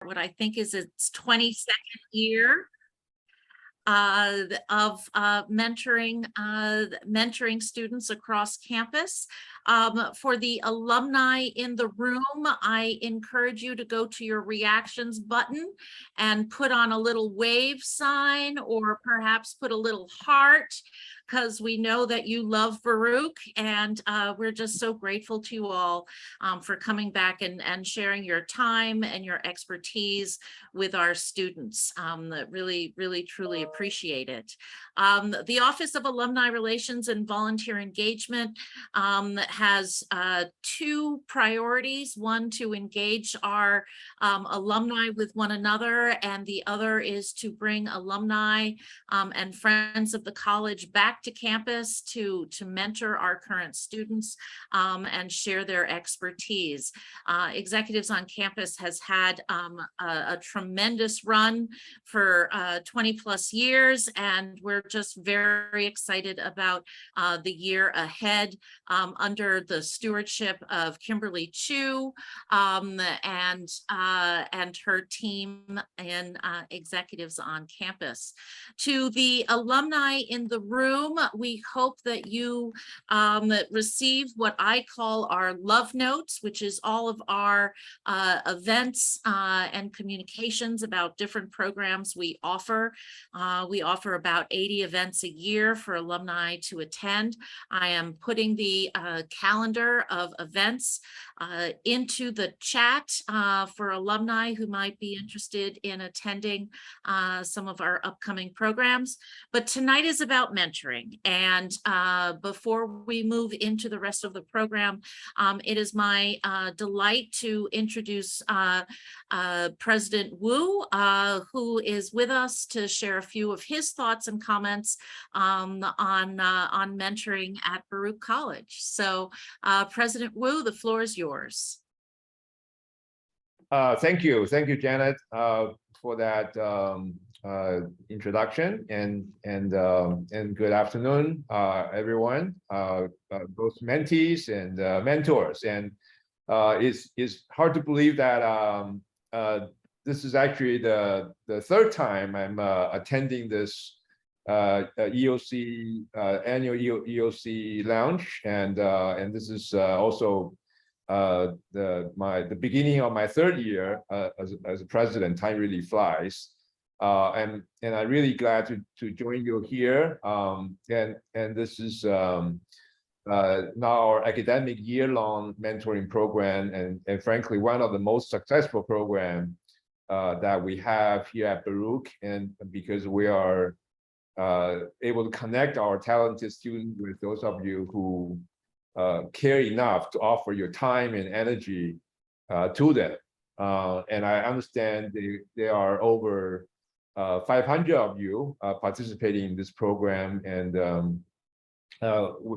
what I think is its 22nd year of mentoring students across campus. For the alumni in the room, I encourage you to go to your reactions button and put on a little wave sign, or perhaps put a little heart, because we know that you love Baruch, and we're just so grateful to you all for coming back and sharing your time and your expertise with our students. Really, really, truly appreciate it. The Office of Alumni Relations and Volunteer Engagement has two priorities: one, to engage our alumni with one another, and the other is to bring alumni and friends of the college back to campus to mentor our current students and share their expertise. Executives on Campus has had a tremendous run for 20 plus years, and we're just very excited about the year ahead under the stewardship of Kimberly Chu and her team and executives on campus. To the alumni in the room, we hope that you receive what I call our love notes, which is all of our events and communications about different programs we offer. We offer about 80 events a year for alumni to attend. I am putting the calendar of events into the chat for alumni who might be interested in attending some of our upcoming programs. But tonight is about mentoring. And before we move into the rest of the program, it is my delight to introduce President Wu, who is with us to share a few of his thoughts and comments on mentoring at Baruch College. So President Wu, the floor is yours. Thank you, Janet, for that introduction, and good afternoon, everyone, both mentees and mentors. And it's hard to believe that this is actually the third time I'm attending this EOC annual EOC lounge, and this is also the beginning of my third year as a president. Time really flies, and I'm really glad to join you here. And this is now our academic year-long mentoring program, and frankly one of the most successful programs that we have here at Baruch, and because we are able to connect our talented students with those of you who care enough to offer your time and energy to them. And I understand there are over 500 of you participating in this program, and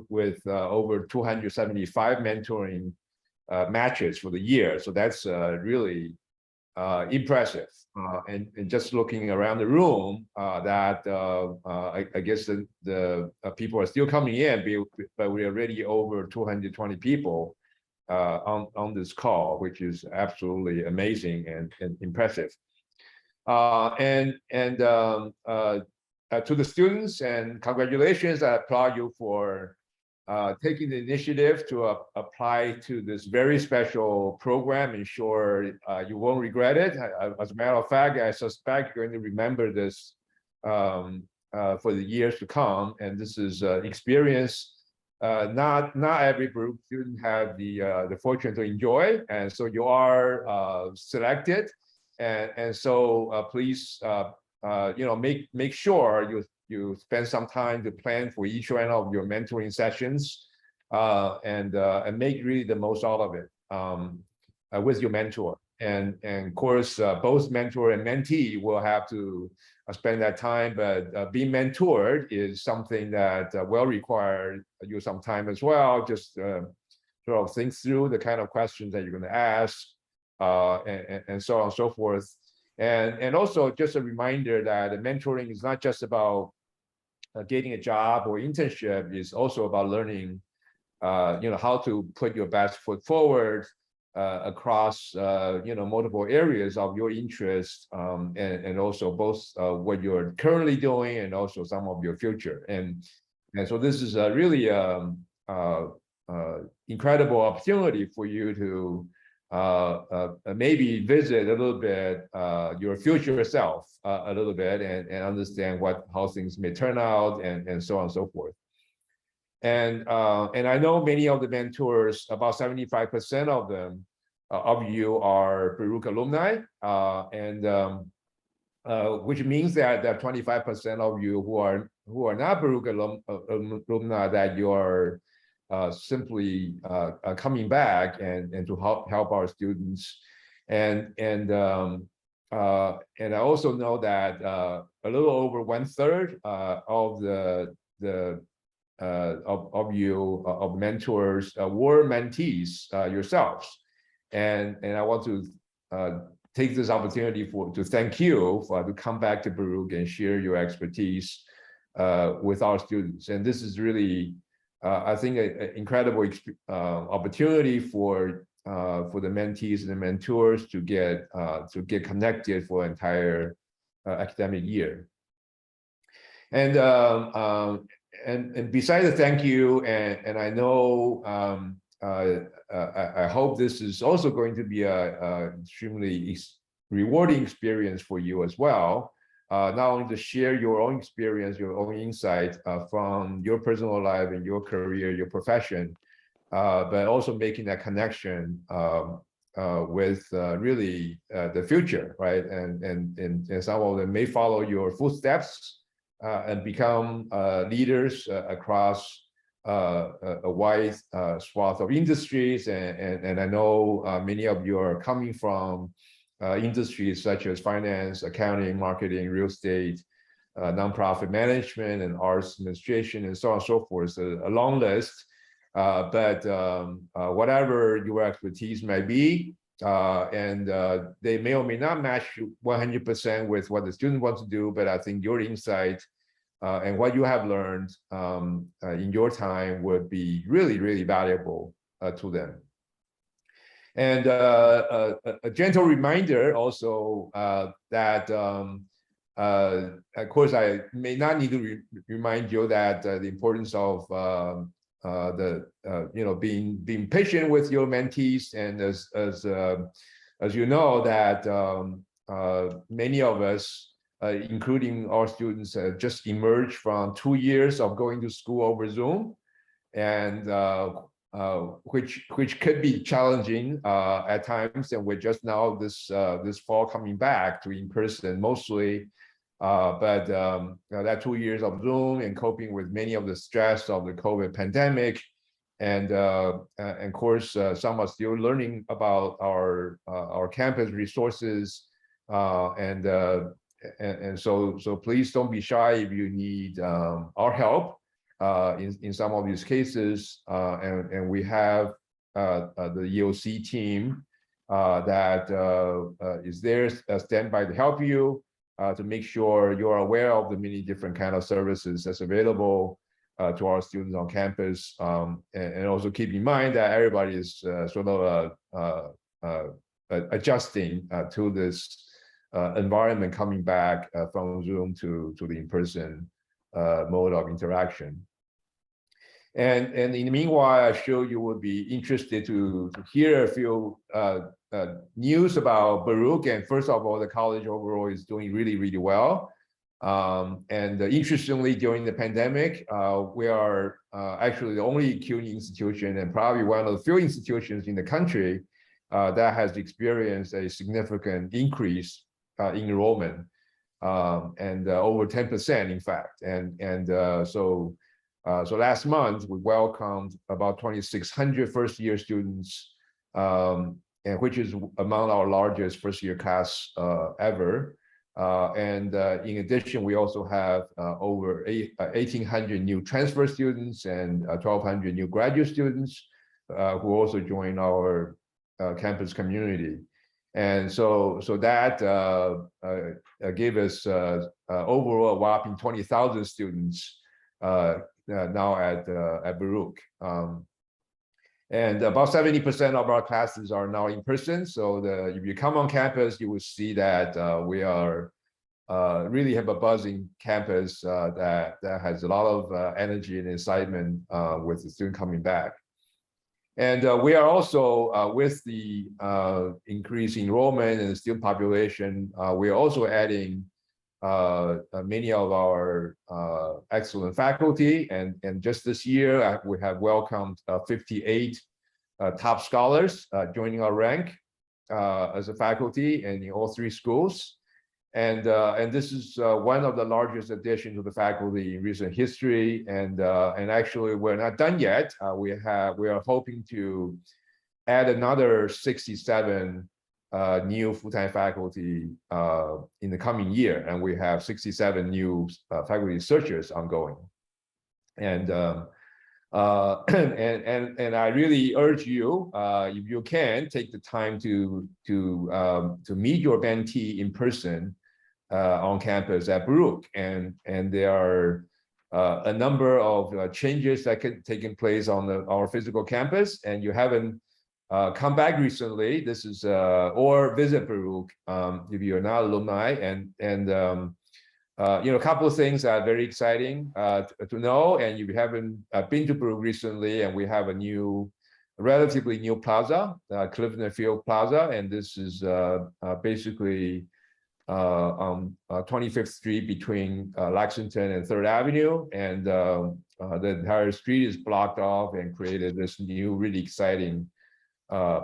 with over 275 mentoring matches for the year. So that's really impressive. And just looking around the room, that I guess the people are still coming in, but we're already over 220 people on this call, which is absolutely amazing and impressive. To the students, and congratulations, I applaud you for taking the initiative to apply to this very special program. And sure, you won't regret it. As a matter of fact, I suspect you're going to remember this for the years to come. And this is experience not every group student have the fortune to enjoy, and so you are selected, and so please make sure you spend some time to plan for each one of your mentoring sessions, and make really the most out of it with your mentor. And of course, both mentor and mentee will have to spend that time, but being mentored is something that will require you some time as well. Just sort of think through the kind of questions that you're going to ask, and so on and so forth. And also just a reminder that mentoring is not just about getting a job or internship. It's also about learning, how to put your best foot forward, across multiple areas of your interest, and also both what you're currently doing and also some of your future. And so this is a really incredible opportunity for you to maybe visit a little bit your future self a little bit, and understand how things may turn out, and so on and so forth. And I know many of the mentors, about 75% of them, of you are Baruch alumni, which means that 25% of you who are not Baruch alumni, that you are simply coming back and to help our students. And I also know that a little over 1/3 of of mentors were mentees yourselves, and I want to take this opportunity to thank you to come back to Baruch and share your expertise with our students. And this is really I think an incredible opportunity for the mentees and the mentors to get connected for an entire academic year. And besides the thank you, and I know I hope this is also going to be a extremely rewarding experience for you as well. Not only to share your own experience, your own insight from your personal life and your career, your profession, but also making that connection with really the future, right? And some of them may follow your footsteps and become leaders across a wide swath of industries. And I know many of you are coming from industries such as finance, accounting, marketing, real estate, nonprofit management, and arts administration, and so on and so forth. So a long list. But whatever your expertise may be, and they may or may not match 100% with what the student wants to do, but I think your insight and what you have learned in your time would be really, really valuable to them. And a gentle reminder also that, of course, I may not need to remind you that the importance of being patient with your mentees, and as you know that many of us, including our students, just emerged from 2 years of going to school over Zoom, and which could be challenging at times, and we're just now this fall coming back to in person mostly. But that 2 years of Zoom and coping with many of the stress of the COVID pandemic, and of course some are still learning about our campus resources, and so please don't be shy if you need our help in some of these cases, and we have the EOC team that is there standby to help you, to make sure you're aware of the many different kind of services that's available to our students on campus, and also keep in mind that everybody is sort of adjusting to this environment, coming back from Zoom to the in-person mode of interaction. And in the meanwhile, I'm sure you would be interested to hear a few news about Baruch. And first of all, the college overall is doing really, really well. And interestingly, during the pandemic, we are actually the only CUNY institution, and probably one of the few institutions in the country that has experienced a significant increase in enrollment, and over 10%, in fact. So last month, we welcomed about 2,600 first-year students, and which is among our largest first-year class ever. And in addition, we also have over 1,800 new transfer students and 1,200 new graduate students who also join our campus community. And so that gave us overall a whopping 20,000 students now at Baruch. And about 70% of our classes are now in person. So if you come on campus, you will see that we are really have a buzzing campus that has a lot of energy and excitement with the student coming back. And we are also, with the increased enrollment and the student population, we are also adding many of our excellent faculty. And just this year, we have welcomed 58 top scholars joining our rank as a faculty and in all 3 schools. And this is one of the largest additions to the faculty in recent history. And actually, we're not done yet. We are hoping to add another 67 new full-time faculty in the coming year, and we have 67 new faculty searches ongoing. And and I really urge you, if you can, take the time to meet your mentee in person on campus at Baruch. And there are a number of changes that could taking place on our physical campus, and you haven't come back recently. This is or visit Baruch if you're not alumni, and you know, a couple of things are very exciting to know. And if you haven't been to Baruch recently, and we have a relatively new plaza, Clifton Field Plaza, and this is basically on 25th Street between Lexington and 3rd Avenue, and the entire street is blocked off and created this new, really exciting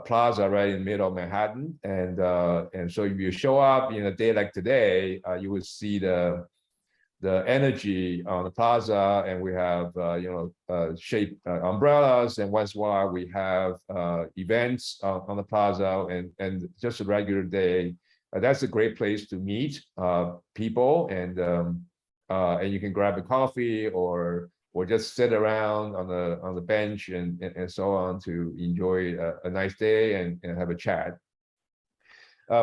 plaza right in the middle of Manhattan. And so if you show up in a day like today, you will see the energy on the plaza, and we have you know, shaped umbrellas, and once in a while we have events on the plaza, and just a regular day. That's a great place to meet people, and you can grab a coffee or just sit around on the bench and so on to enjoy a nice day and have a chat.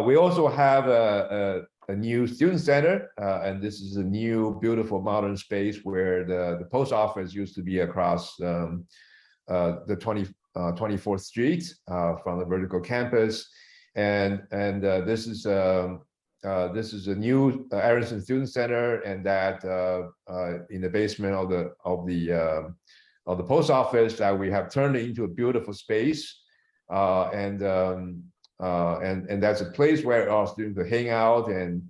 We also have a new student center, and this is a new, beautiful, modern space where the post office used to be across the 24th Street from the vertical campus. And this is a new Aronson Student Center, and that in the basement of the post office that we have turned into a beautiful space, and that's a place where our students will hang out and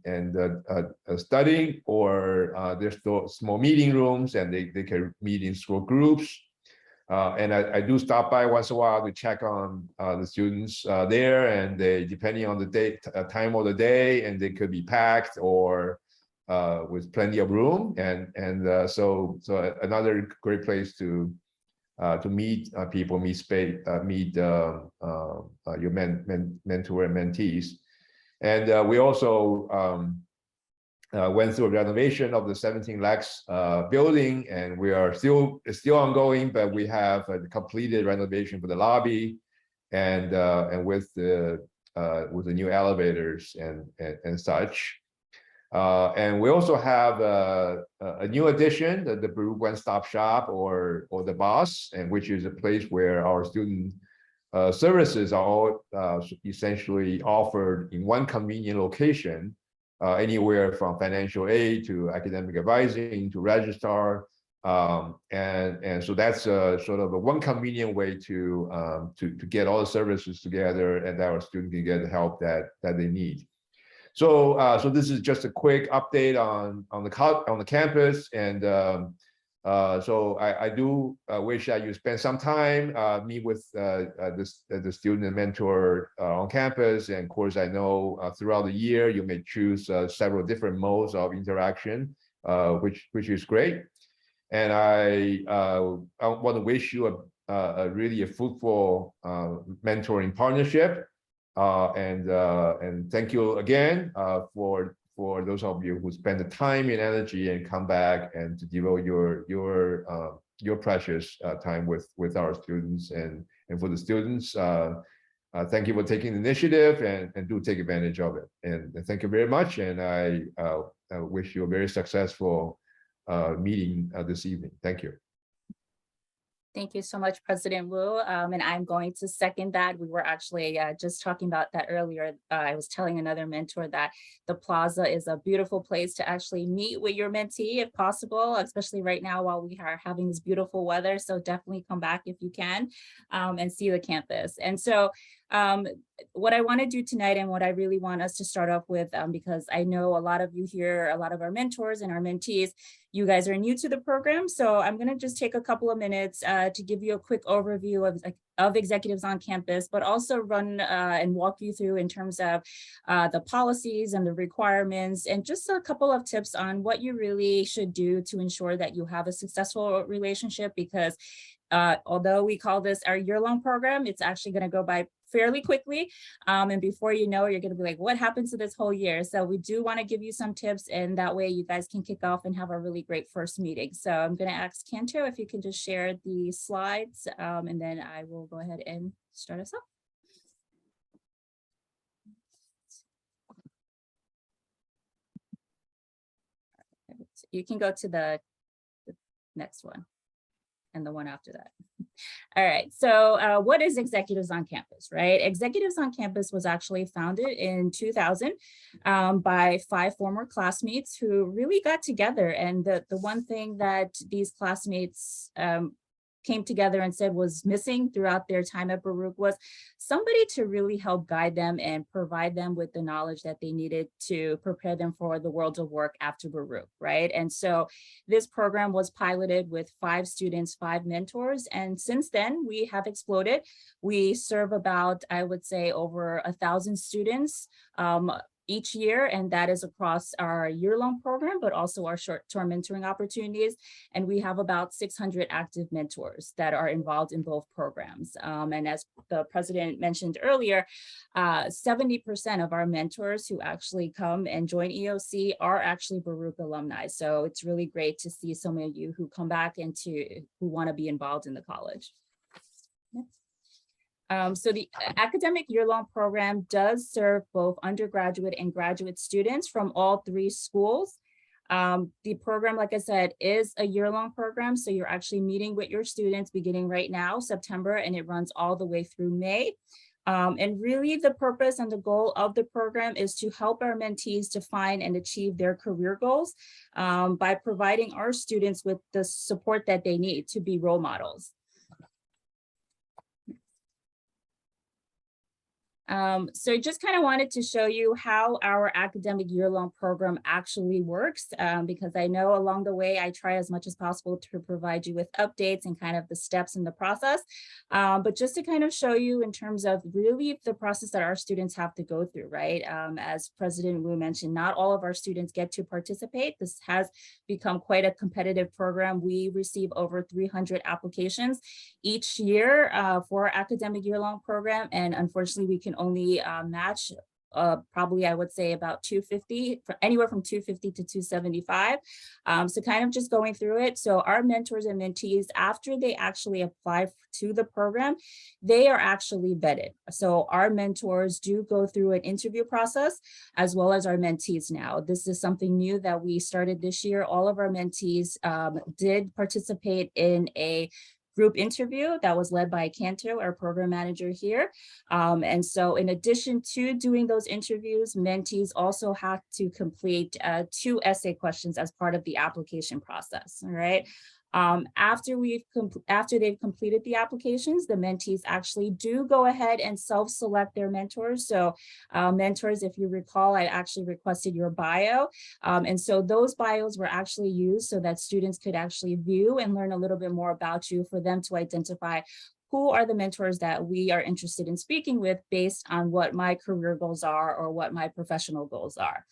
studying, or there's small meeting rooms, and they can meet in small groups. And I do stop by once in a while to check on the students there, and they, depending on the time of the day, and they could be packed or with plenty of room, and so another great place to meet people, meet space, meet your mentor and mentees. And we also went through a renovation of the 17 Lex building, and it's still ongoing, but we have a completed renovation for the lobby, and with the new elevators and such. And we also have a new addition, the Baruch One-Stop Shop, or the BOSS, and which is a place where our student services are all essentially offered in one convenient location. Anywhere from financial aid to academic advising to registrar, and so that's sort of a one convenient way to get all the services together, and that our students can get the help that they need. So this is just a quick update on the campus, and so I do wish that you spend some time meet with the student and mentor on campus. And of course, I know throughout the year you may choose several different modes of interaction, which is great. And I want to wish you a really fruitful mentoring partnership. And thank you again for those of you who spend the time and energy and come back and to devote your precious time with our students, and for the students, thank you for taking the initiative, and do take advantage of it. And thank you very much. And I wish you a very successful meeting this evening. Thank you. Thank you so much, President Wu. And I'm going to second that. We were actually just talking about that earlier. I was telling another mentor that the plaza is a beautiful place to actually meet with your mentee if possible, especially right now while we are having this beautiful weather. So definitely come back if you can and see the campus. And so what I want to do tonight and what I really want us to start off with, because I know a lot of you here, a lot of our mentors and our mentees, you guys are new to the program. So I'm going to just take a couple of minutes to give you a quick overview of executives on campus, but also run and walk you through in terms of the policies and the requirements, and just a couple of tips on what you really should do to ensure that you have a successful relationship, because although we call this our year-long program, it's actually going to go by fairly quickly. And before you know it, you're going to be like, what happened to this whole year? So we do want to give you some tips, and that way you guys can kick off and have a really great first meeting. So I'm going to ask Canto if you can just share the slides, and then I will go ahead and start us off. You can go to the next one and the one after that. All right, so what is Executives on Campus, right? Executives on Campus was actually founded in 2000 by 5 former classmates who really got together. And the one thing that these classmates came together and said was missing throughout their time at Baruch was somebody to really help guide them and provide them with the knowledge that they needed to prepare them for the world of work after Baruch, right? And so this program was piloted with 5 students, 5 mentors. And since then we have exploded. We serve about, I would say, over 1,000 students each year, and that is across our year-long program, but also our short-term mentoring opportunities. And we have about 600 active mentors that are involved in both programs. And as the president mentioned earlier, 70% of our mentors who actually come and join EOC are actually Baruch alumni. So it's really great to see so many of you who come back and who want to be involved in the college. So the academic year-long program does serve both undergraduate and graduate students from all 3 schools. The program, like I said, is a year-long program. So you're actually meeting with your students beginning right now, September, and it runs all the way through May. And really the purpose and the goal of the program is to help our mentees define and achieve their career goals by providing our students with the support that they need to be role models. So just kind of wanted to show you how our academic year-long program actually works, because I know along the way I try as much as possible to provide you with updates and kind of the steps in the process. But just to kind of show you in terms of really the process that our students have to go through, right? As President Wu mentioned, not all of our students get to participate. This has become quite a competitive program. We receive over 300 applications each year for our academic year-long program, and unfortunately we can only match probably I would say about 250, anywhere from 250 to 275. So kind of just going through it. So our mentors and mentees, after they actually apply to the program, they are actually vetted. So our mentors do go through an interview process as well as our mentees now. This is something new that we started this year. All of our mentees did participate in a group interview that was led by Canto, our program manager here. And so in addition to doing those interviews, mentees also have to complete 2 essay questions as part of the application process, all right? After they've completed the applications, the mentees actually do go ahead and self-select their mentors. So mentors, if you recall, I actually requested your bio. And so those bios were actually used so that students could actually view and learn a little bit more about you, for them to identify who are the mentors that we are interested in speaking with based on what my career goals are or what my professional goals are.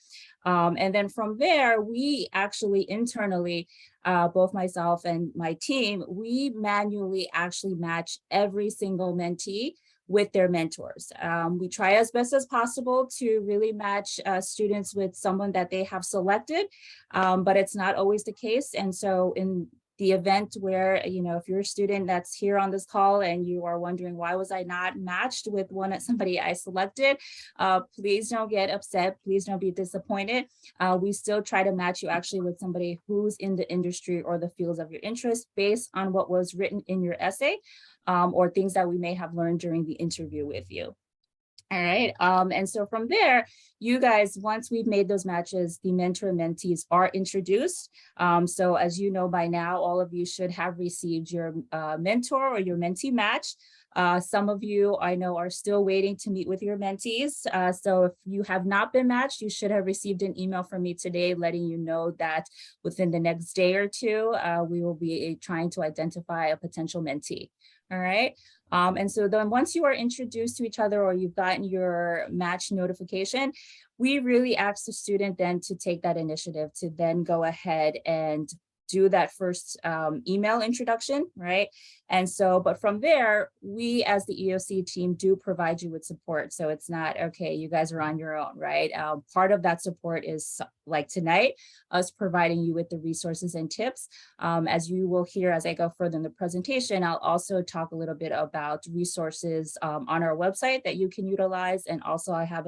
And then from there, we actually internally, both myself and my team, we manually actually match every single mentee with their mentors. We try as best as possible to really match students with someone that they have selected, but it's not always the case. And so in the event where, if you're a student that's here on this call and you are wondering, why was I not matched with somebody I selected, please don't get upset. Please don't be disappointed. We still try to match you actually with somebody who's in the industry or the fields of your interest based on what was written in your essay, or things that we may have learned during the interview with you. All right. And so from there, you guys, once we've made those matches, the mentor and mentees are introduced. So as you know by now, all of you should have received your mentor or your mentee match. Some of you I know are still waiting to meet with your mentees. So if you have not been matched, you should have received an email from me today letting you know that within the next day or two, we will be trying to identify a potential mentee. All right. And so then once you are introduced to each other or you've gotten your match notification, we really ask the student then to take that initiative to then go ahead and do that first email introduction, right? And so, but from there, we as the EOC team do provide you with support. So it's not, okay, you guys are on your own, right? Part of that support is like tonight, us providing you with the resources and tips. As you will hear as I go further in the presentation, I'll also talk a little bit about resources on our website that you can utilize. And also I have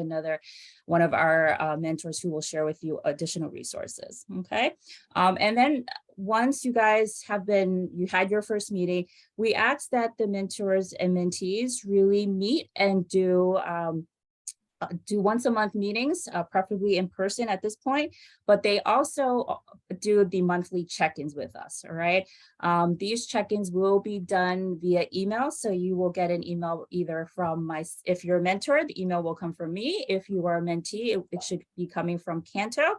one of our mentors who will share with you additional resources, okay? And then once you guys you had your first meeting, we ask that the mentors and mentees really meet and do once a month meetings, preferably in person at this point, but they also do the monthly check-ins with us, all right? These check-ins will be done via email. So you will get an email either from if you're a mentor, the email will come from me. If you are a mentee, it should be coming from Canto.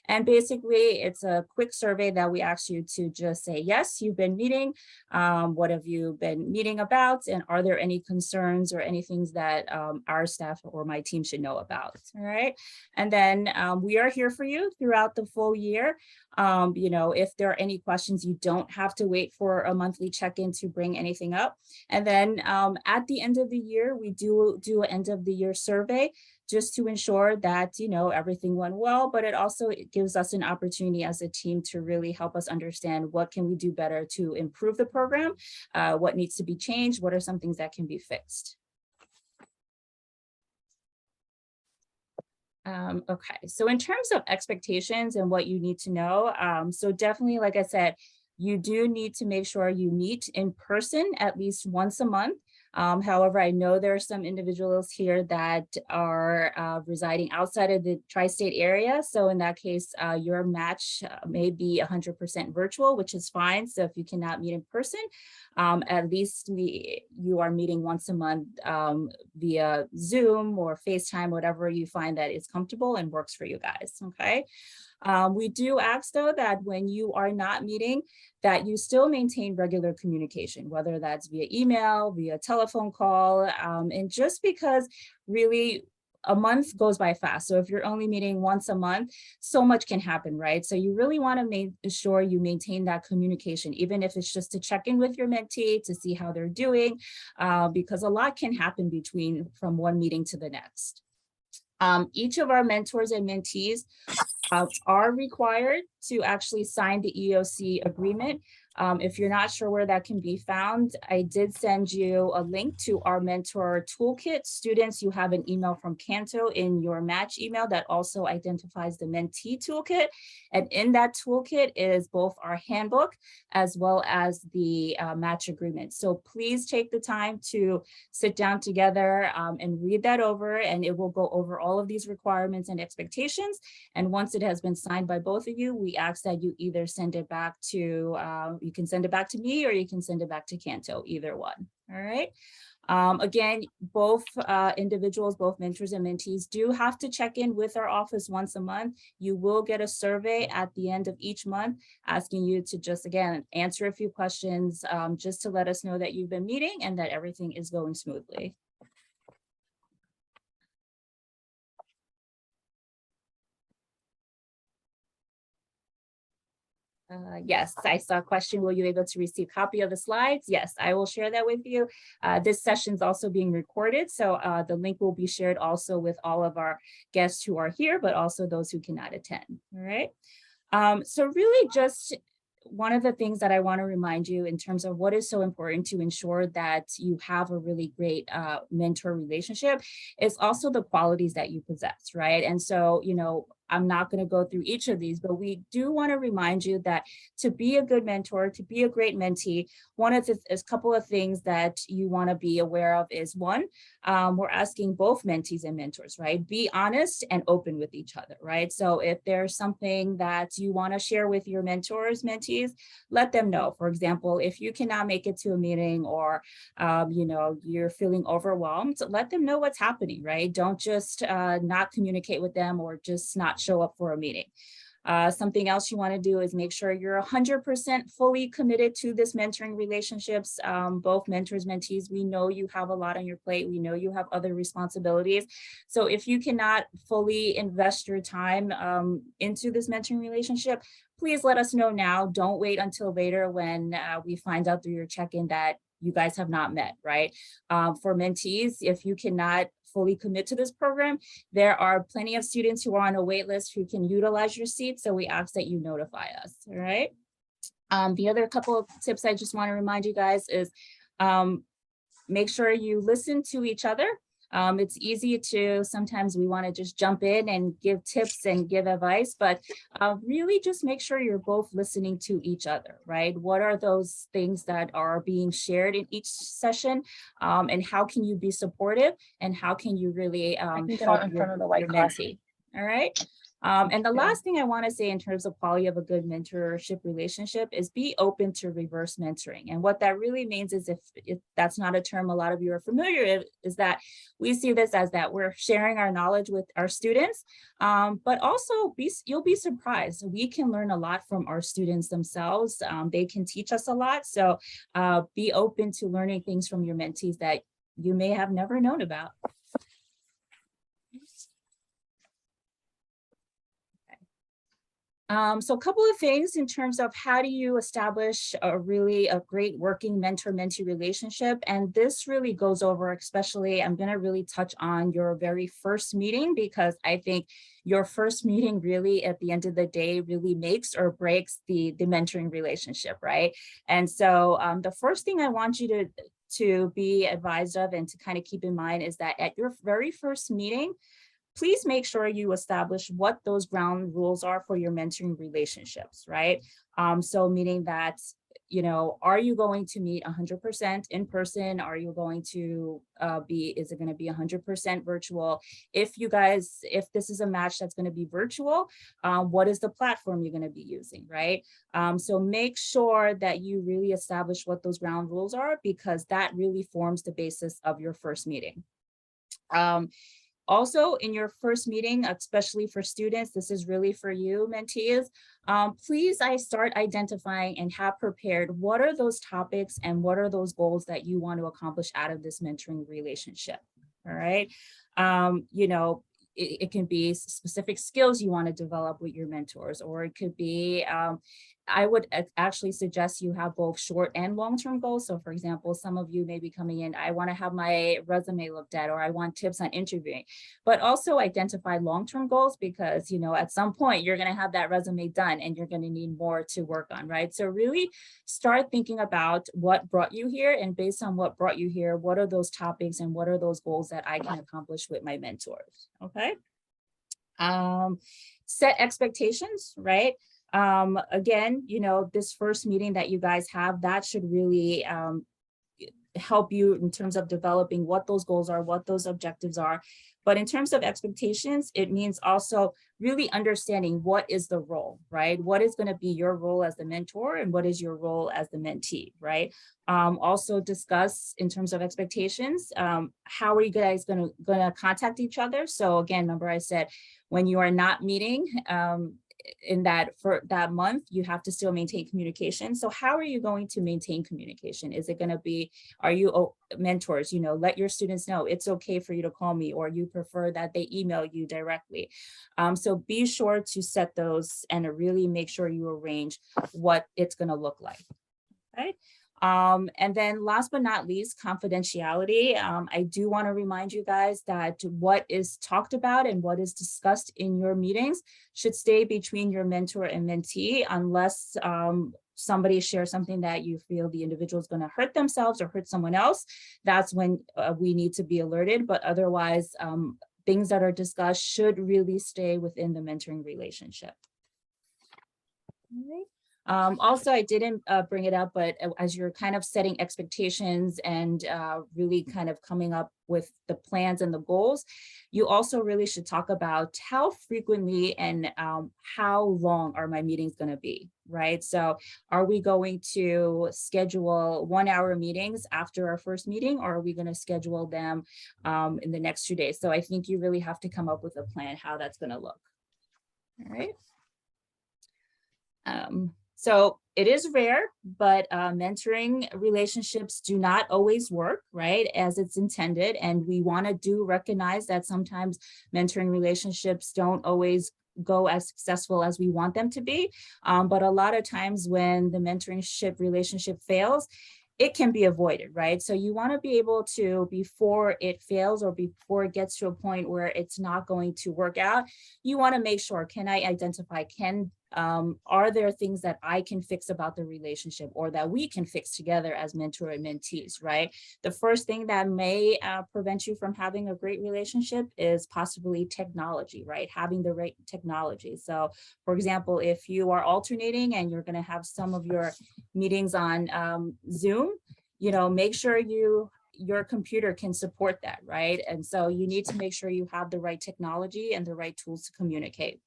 And basically it's a quick survey that we ask you to just say, yes, you've been meeting. What have you been meeting about? And are there any concerns or any things that our staff or my team should know about? All right. And then we are here for you throughout the full year. If there are any questions, you don't have to wait for a monthly check-in to bring anything up. And then at the end of the year, we do an end of the year survey just to ensure that, everything went well, but it also gives us an opportunity as a team to really help us understand what can we do better to improve the program, what needs to be changed, what are some things that can be fixed. Okay, so in terms of expectations and what you need to know, so definitely, like I said, you do need to make sure you meet in person at least once a month. However, I know there are some individuals here that are residing outside of the tri-state area. So in that case, your match may be 100% virtual, which is fine. So if you cannot meet in person, at least you are meeting once a month via Zoom or FaceTime, whatever you find that is comfortable and works for you guys, okay? We do ask though that when you are not meeting, that you still maintain regular communication, whether that's via email, via telephone call, and just because really a month goes by fast. So if you're only meeting once a month, so much can happen, right? So you really want to make sure you maintain that communication, even if it's just to check in with your mentee to see how they're doing, because a lot can happen from one meeting to the next. Each of our mentors and mentees are required to actually sign the EOC agreement. If you're not sure where that can be found, I did send you a link to our mentor toolkit. Students, you have an email from Canto in your match email that also identifies the mentee toolkit. And in that toolkit is both our handbook as well as the match agreement. So please take the time to sit down together and read that over, and it will go over all of these requirements and expectations. And once it has been signed by both of you, we ask that you either send it back to you can send it back to me or you can send it back to Canto, either one. All right. Again, both individuals, both mentors and mentees do have to check in with our office once a month. You will get a survey at the end of each month asking you to just, again, answer a few questions just to let us know that you've been meeting and that everything is going smoothly. Yes, I saw a question. Will you be able to receive a copy of the slides? Yes, I will share that with you. This session is also being recorded, so the link will be shared also with all of our guests who are here, but also those who cannot attend. All right. So really just one of the things that I want to remind you in terms of what is so important to ensure that you have a really great mentor relationship is also the qualities that you possess, right? And so, you know, I'm not going to go through each of these, but we do want to remind you that to be a good mentor, to be a great mentee, one of the a couple of things that you want to be aware of is one, we're asking both mentees and mentors, right? Be honest and open with each other, right? So if there's something that you want to share with your mentors, mentees, let them know. For example, if you cannot make it to a meeting or, you know, you're feeling overwhelmed, let them know what's happening, right? Don't just not communicate with them or just not show up for a meeting. Something else you want to do is make sure you're 100% fully committed to this mentoring relationships. Both mentors, mentees, we know you have a lot on your plate. We know you have other responsibilities. So if you cannot fully invest your time into this mentoring relationship, please let us know now. Don't wait until later when we find out through your check-in that you guys have not met, right? For mentees, if you cannot fully commit to this program, there are plenty of students who are on a wait list who can utilize your seat. So we ask that you notify us, all right? The other couple of tips I just want to remind you guys is make sure you listen to each other. It's easy to, sometimes we want to just jump in and give tips and give advice, but really just make sure you're both listening to each other, right? What are those things that are being shared in each session? And how can you be supportive? And how can you really help your mentee? All right. And the last thing I want to say in terms of quality of a good mentorship relationship is be open to reverse mentoring. And what that really means is if that's not a term a lot of you are familiar with, is that we see this as that we're sharing our knowledge with our students, but also you'll be surprised. We can learn a lot from our students themselves. They can teach us a lot. So be open to learning things from your mentees that you may have never known about. So a couple of things in terms of how do you establish a great working mentor-mentee relationship. And this really goes over, especially, I'm going to really touch on your very first meeting, because I think your first meeting really at the end of the day really makes or breaks the mentoring relationship, right? And so the first thing I want you to be advised of and to kind of keep in mind is that at your very first meeting, please make sure you establish what those ground rules are for your mentoring relationships, right? So meaning that, you know, are you going to meet 100% in person? Are you going to is it going to be 100% virtual? If this is a match that's going to be virtual, what is the platform you're going to be using, right? So make sure that you really establish what those ground rules are, because that really forms the basis of your first meeting. Also, in your first meeting, especially for students, this is really for you, mentees, please start identifying and have prepared what are those topics and what are those goals that you want to accomplish out of this mentoring relationship, all right? You know, it can be specific skills you want to develop with your mentors, or it could be, I would actually suggest you have both short and long-term goals. So for example, some of you may be coming in, I want to have my resume looked at, or I want tips on interviewing, but also identify long-term goals, because, you know, at some point you're going to have that resume done and you're going to need more to work on, right? So really start thinking about what brought you here, and based on what brought you here, what are those topics and what are those goals that I can accomplish with my mentors, okay? Set expectations, right? Again, you know, this first meeting that you guys have, that should really help you in terms of developing what those goals are, what those objectives are. But in terms of expectations, it means also really understanding what is the role, right? What is going to be your role as the mentor and what is your role as the mentee, right? Also discuss in terms of expectations, how are you guys going to contact each other? So again, remember I said, when you are not meeting, for that month, you have to still maintain communication. So how are you going to maintain communication? Is it going to be, are you mentors, you know, let your students know it's okay for you to call me, or you prefer that they email you directly. So be sure to set those and really make sure you arrange what it's going to look like. Right. And then last but not least, confidentiality. I do want to remind you guys that what is talked about and what is discussed in your meetings should stay between your mentor and mentee unless somebody shares something that you feel the individual is going to hurt themselves or hurt someone else. That's when we need to be alerted. But otherwise, things that are discussed should really stay within the mentoring relationship. All right. Also, I didn't bring it up, but as you're kind of setting expectations and really kind of coming up with the plans and the goals, you also really should talk about how frequently and how long are my meetings going to be, right? So are we going to schedule 1-hour meetings after our first meeting, or are we going to schedule them in the next 2 days? So I think you really have to come up with a plan how that's going to look. All right. So it is rare, but mentoring relationships do not always work, right, as it's intended. And we want to do recognize that sometimes mentoring relationships don't always go as successful as we want them to be. But a lot of times when the mentorship relationship fails, it can be avoided, right? So you want to be able to, before it fails or before it gets to a point where it's not going to work out, you want to make sure, can I identify, are there things that I can fix about the relationship or that we can fix together as mentor and mentees, right? The first thing that may prevent you from having a great relationship is possibly technology, right? Having the right technology. So for example, if you are alternating and you're going to have some of your meetings on Zoom, make sure your computer can support that, right? And so you need to make sure you have the right technology and the right tools to communicate.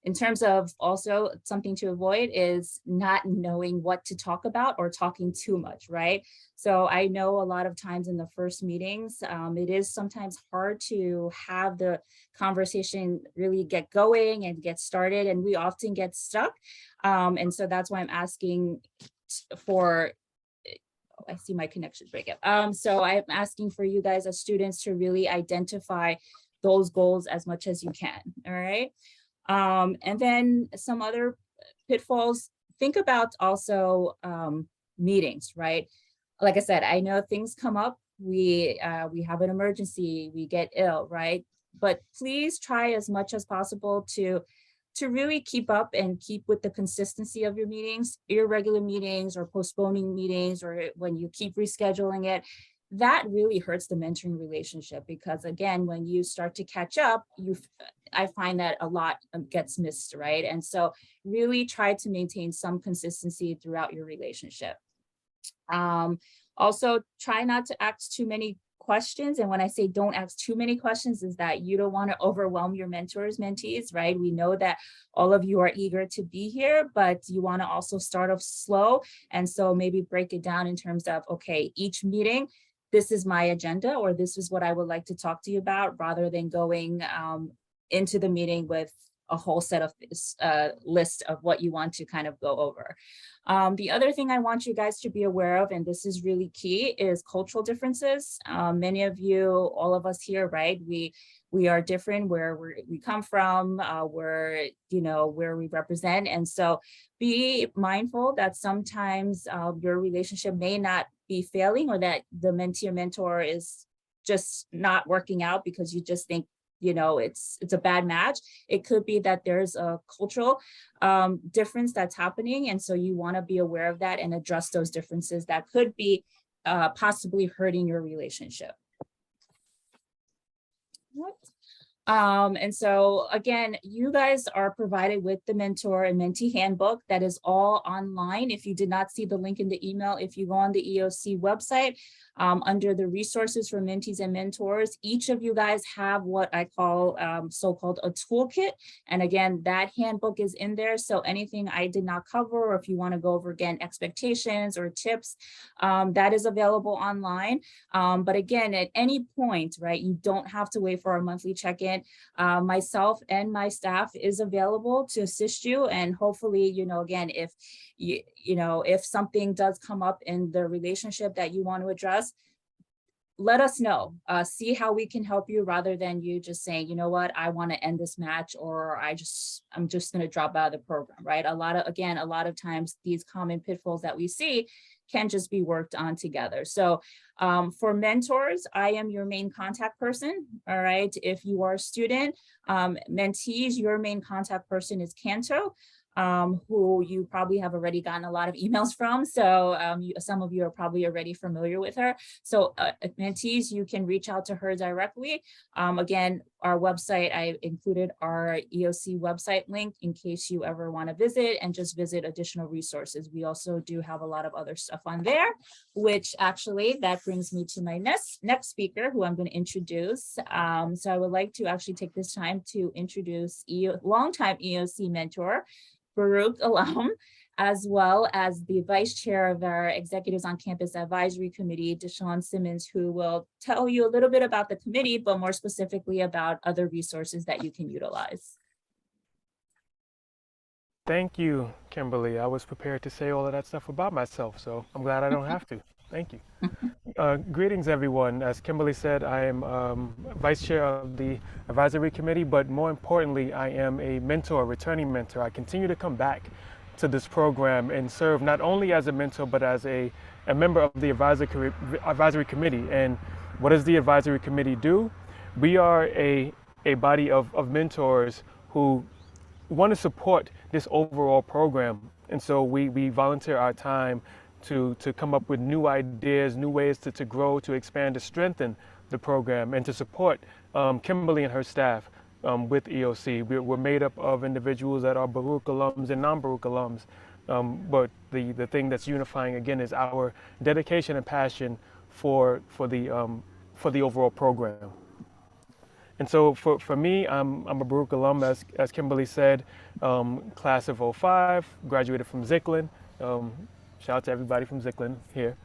In terms of also something to avoid is not knowing what to talk about or talking too much, right? So I know a lot of times in the first meetings, it is sometimes hard to have the conversation really get going and get started, and we often get stuck. And so that's why I'm asking for, I see my connection break up. So I'm asking for you guys as students to really identify those goals as much as you can, all right? And then some other pitfalls, think about also meetings, right? Like I said, I know things come up, we have an emergency, we get ill, right? But please try as much as possible to really keep up and keep with the consistency of your meetings, irregular meetings or postponing meetings, or when you keep rescheduling it. That really hurts the mentoring relationship, because again, when you start to catch up, I find that a lot gets missed, right? And so really try to maintain some consistency throughout your relationship. Also, try not to ask too many questions. And when I say don't ask too many questions, is that you don't want to overwhelm your mentors, mentees, right? We know that all of you are eager to be here, but you want to also start off slow. And so maybe break it down in terms of, okay, each meeting, this is my agenda, or this is what I would like to talk to you about, rather than going into the meeting with a whole set of list of what you want to kind of go over. The other thing I want you guys to be aware of, and this is really key, is cultural differences. Many of you, all of us here, right? We are different where we come from, where we represent. And so be mindful that sometimes your relationship may not be failing, or that the mentee or mentor is just not working out because you just think, it's a bad match. It could be that there's a cultural difference that's happening. And so you want to be aware of that and address those differences that could be possibly hurting your relationship. And so again, you guys are provided with the mentor and mentee handbook that is all online. If you did not see the link in the email, if you go on the EOC website, under the resources for mentees and mentors, each of you guys have what I call so-called a toolkit. And again, that handbook is in there. So anything I did not cover, or if you want to go over again, expectations or tips, that is available online. But again, at any point, right, you don't have to wait for our monthly check-in. Myself and my staff is available to assist you. And hopefully, again, if something does come up in the relationship that you want to address, let us know, see how we can help you rather than you just saying, you know what, I want to end this match, or I'm just going to drop out of the program, right? A lot of times these common pitfalls that we see can just be worked on together. So for mentors, I am your main contact person. All right. If you are a student, mentees, your main contact person is Canto, who you probably have already gotten a lot of emails from. So some of you are probably already familiar with her. So mentees, you can reach out to her directly. Again, our website, I included our EOC website link in case you ever want to visit and just visit additional resources. We also do have a lot of other stuff on there, which actually that brings me to my next speaker, who I'm going to introduce. So I would like to actually take this time to introduce longtime EOC mentor, Baruch alum, as well as the vice chair of our Executives on Campus Advisory Committee, Deshaun Simmons, who will tell you a little bit about the committee, but more specifically about other resources that you can utilize. Thank you, Kimberly. I was prepared to say all of that stuff about myself, so I'm glad I don't have to. Thank you. Greetings, everyone. As Kimberly said, I am vice chair of the advisory committee, but more importantly, I am a mentor, returning mentor. I continue to come back to this program and serve not only as a mentor, but as a member of the advisory committee. And what does the advisory committee do? We are a body of mentors who want to support this overall program. And so we volunteer our time to come up with new ideas, new ways to grow, to expand, to strengthen the program, and to support Kimberly and her staff with EOC. We're made up of individuals that are Baruch alums and non-Baruch alums, but the thing that's unifying again is our dedication and passion for the overall program. And so for me, I'm a Baruch alum, as Kimberly said, class of 05, graduated from Zicklin. Shout out to everybody from Zicklin here.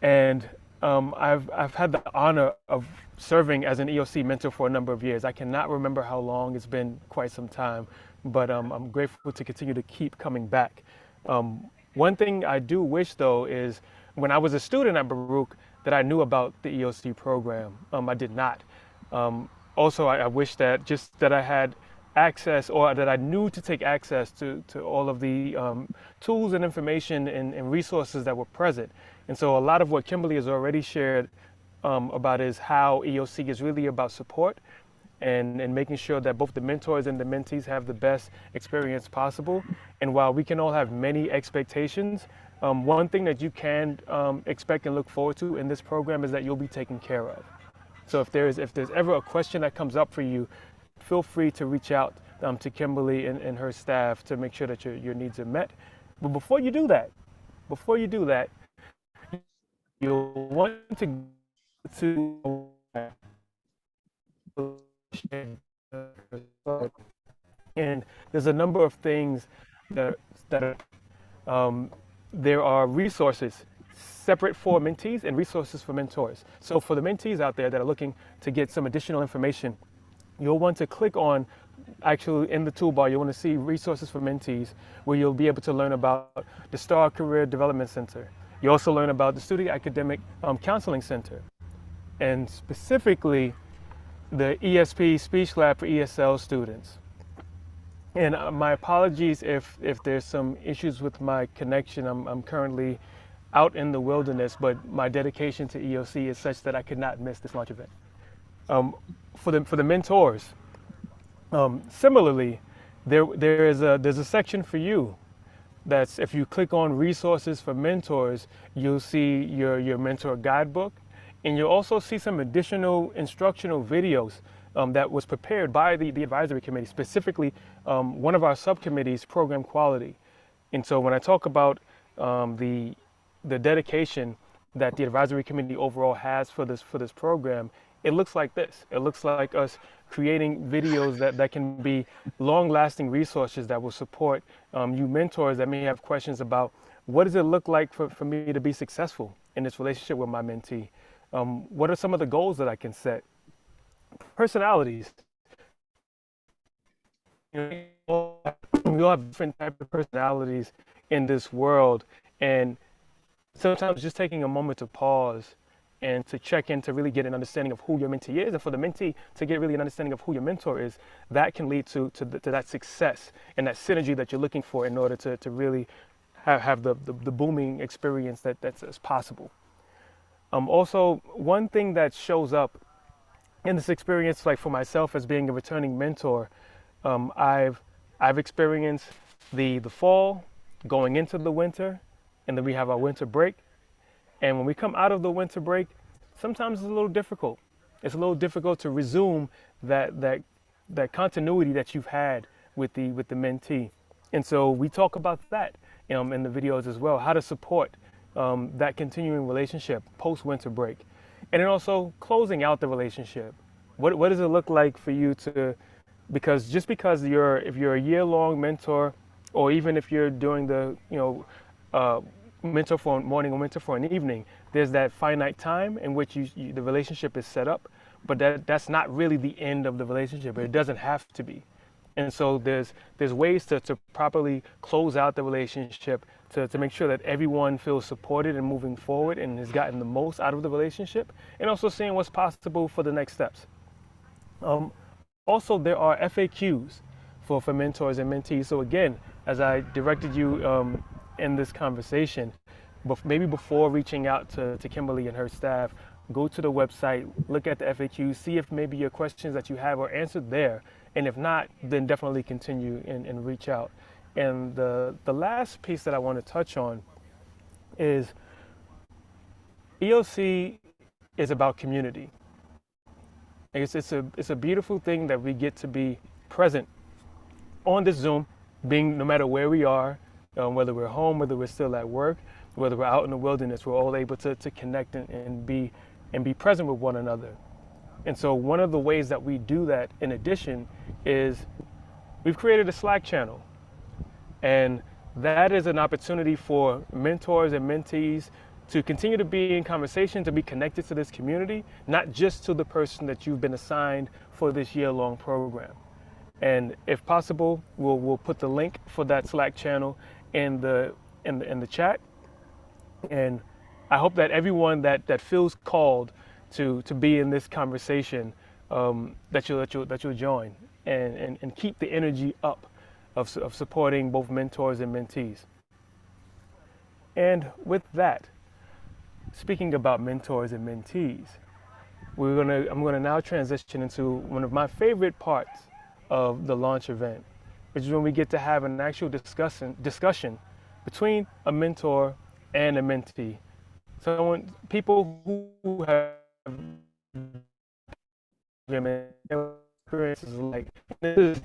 And I've had the honor of serving as an EOC mentor for a number of years. I cannot remember how long. It's been quite some time, but I'm grateful to continue to keep coming back. One thing I do wish, though, is when I was a student at Baruch that I knew about the EOC program. I did not. Also, I wish that I had access, or that I knew to take access to all of the tools and information and resources that were present. And so a lot of what Kimberly has already shared about is how EOC is really about support and making sure that both the mentors and the mentees have the best experience possible. And while we can all have many expectations, one thing that you can expect and look forward to in this program is that you'll be taken care of. So if there's ever a question that comes up for you, feel free to reach out to Kimberly and her staff to make sure that your needs are met. But before you do that, you'll want to and there's a number of things that there are resources separate for mentees and resources for mentors. So for the mentees out there that are looking to get some additional information, you'll want to click on, actually in the toolbar, you'll want to see resources for mentees, where you'll be able to learn about the STAR Career Development Center. You also learn about the Student Academic Counseling Center, and specifically the ESP Speech Lab for ESL students. And my apologies if there's some issues with my connection. I'm currently out in the wilderness, but my dedication to EOC is such that I could not miss this launch event. For the mentors, similarly, there's a section for you. That's, if you click on resources for mentors, you'll see your mentor guidebook, and you'll also see some additional instructional videos that was prepared by the advisory committee, specifically one of our subcommittees, program quality. And so when I talk about the dedication that the advisory committee overall has for this program, it looks like this. It looks like us creating videos that can be long-lasting resources that will support you mentors that may have questions about what does it look like for me to be successful in this relationship with my mentee? What are some of the goals that I can set? Personalities. We all have different types of personalities in this world, and sometimes just taking a moment to pause and to check in to really get an understanding of who your mentee is, and for the mentee to get really an understanding of who your mentor is, that can lead to that success and that synergy that you're looking for in order to really have the booming experience that's possible. Also, one thing that shows up in this experience, like for myself as being a returning mentor, I've experienced the fall going into the winter, and then we have our winter break. And when we come out of the winter break, sometimes it's a little difficult. It's a little difficult to resume that continuity that you've had with the mentee. And so we talk about that in the videos as well, how to support that continuing relationship post winter break. And then also closing out the relationship. What does it look like for you to, because just because if you're a year-long mentor, or even if you're doing the mentor for a morning or mentor for an evening, there's that finite time in which the relationship is set up, but that's not really the end of the relationship. It doesn't have to be. And so there's ways to properly close out the relationship to make sure that everyone feels supported and moving forward and has gotten the most out of the relationship, and also seeing what's possible for the next steps. Also, there are FAQs for mentors and mentees. So again, as I directed you in this conversation, but maybe before reaching out to Kimberly and her staff, go to the website, look at the FAQs, see if maybe your questions that you have are answered there. And if not, then definitely continue and reach out. And the last piece that I want to touch on is EOC is about community. It's a beautiful thing that we get to be present on this Zoom, being no matter where we are, whether we're home, whether we're still at work, whether we're out in the wilderness, we're all able to connect and be present with one another. And so one of the ways that we do that, in addition, is we've created a Slack channel. And that is an opportunity for mentors and mentees to continue to be in conversation, to be connected to this community, not just to the person that you've been assigned for this year-long program. And if possible, we'll put the link for that Slack channel in the chat. And I hope that everyone that feels called to be in this conversation, that you'll join and keep the energy up of supporting both mentors and mentees. And with that, speaking about mentors and mentees, I'm gonna now transition into one of my favorite parts of the launch event, which is when we get to have an actual discussion between a mentor and a mentee. So people who have experiences like this,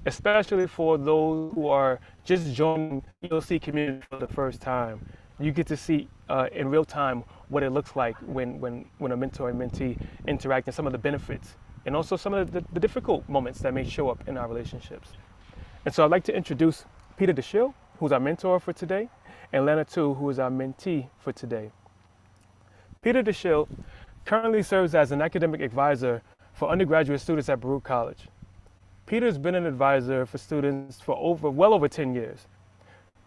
especially for those who are just joining EOC community for the first time, you get to see in real time what it looks like when a mentor and mentee interact, and some of the benefits, and also some of the difficult moments that may show up in our relationships. And so I'd like to introduce Peter DeShill, who's our mentor for today, and Lana Tu, who is our mentee for today. Peter DeShill currently serves as an academic advisor for undergraduate students at Baruch College. Peter's been an advisor for students for well over 10 years,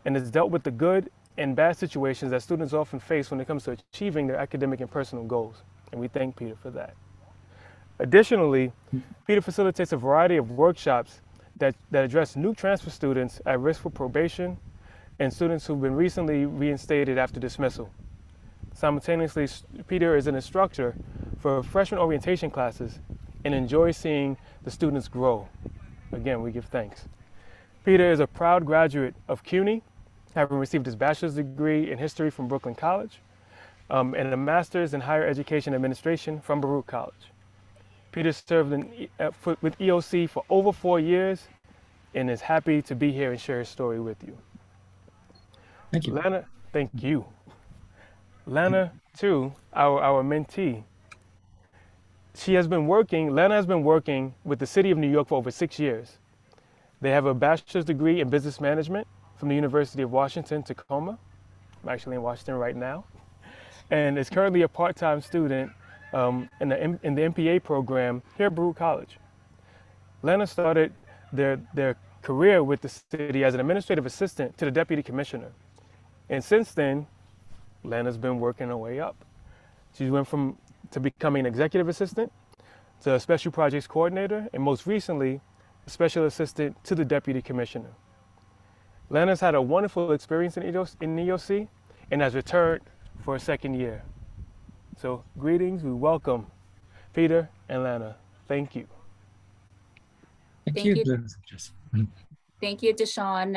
and has dealt with the good and bad situations that students often face when it comes to achieving their academic and personal goals. And we thank Peter for that. Additionally, Peter facilitates a variety of workshops that address new transfer students at risk for probation and students who've been recently reinstated after dismissal. Simultaneously, Peter is an instructor for freshman orientation classes and enjoys seeing the students grow. Again, we give thanks. Peter is a proud graduate of CUNY, having received his bachelor's degree in history from Brooklyn College, and a master's in higher education administration from Baruch College. Peter served with EOC for over 4 years and is happy to be here and share his story with you. Thank you. Lana, thank you. Lana Tu, our mentee. Lana has been working with the City of New York for over 6 years. They have a bachelor's degree in business management from the University of Washington, Tacoma. I'm actually in Washington right now. And is currently a part-time student in the MPA program here at Baruch College. Lana started their career with the city as an administrative assistant to the deputy commissioner. And since then, Lana's been working her way up. She went to becoming an executive assistant to a special projects coordinator, and most recently, a special assistant to the deputy commissioner. Lana's had a wonderful experience in EOC and has returned for a second year. So greetings, we welcome Peter and Lana. Thank you. Thank you. Thank you, Deshaun.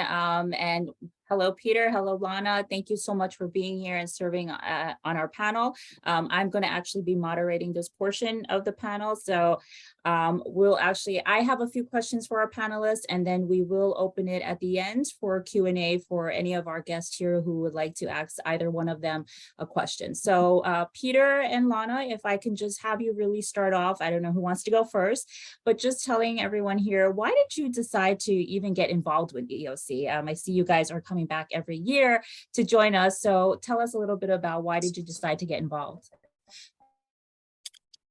And hello, Peter. Hello, Lana. Thank you so much for being here and serving on our panel. I'm going to actually be moderating this portion of the panel. So I have a few questions for our panelists, and then we will open it at the end for Q&A for any of our guests here who would like to ask either one of them a question. So Peter and Lana, if I can just have you really start off, I don't know who wants to go first, but just telling everyone here, why did you decide to even get involved with EOC? I see you guys are coming back every year to join us. So tell us a little bit about why did you decide to get involved?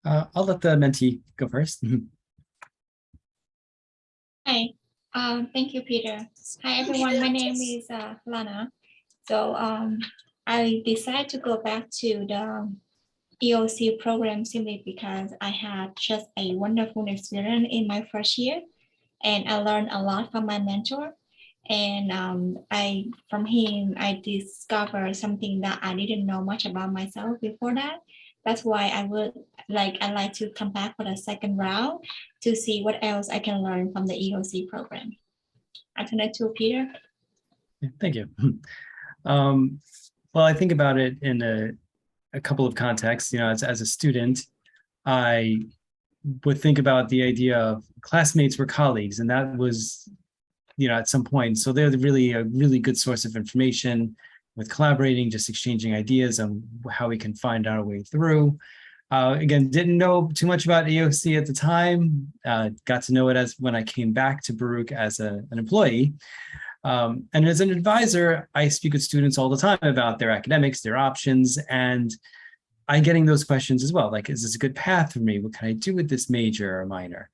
I'll let the mentee go first. Hi, thank you, Peter. Hi, everyone. My name is Lana. So I decided to go back to the EOC program simply because I had just a wonderful experience in my first year, and I learned a lot from my mentor. And from him, I discovered something that I didn't know much about myself before that. That's why I like to come back for the second round to see what else I can learn from the EOC program. I turn it to Peter. Thank you. Well, I think about it in a couple of contexts. You know, as a student, I would think about the idea of classmates were colleagues, and that was, you know, at some point. So they're really a really good source of information with collaborating, just exchanging ideas on how we can find our way through. Again, didn't know too much about EOC at the time. Got to know it as when I came back to Baruch as an employee. And as an advisor, I speak with students all the time about their academics, their options, and I'm getting those questions as well. Like, is this a good path for me? What can I do with this major or minor?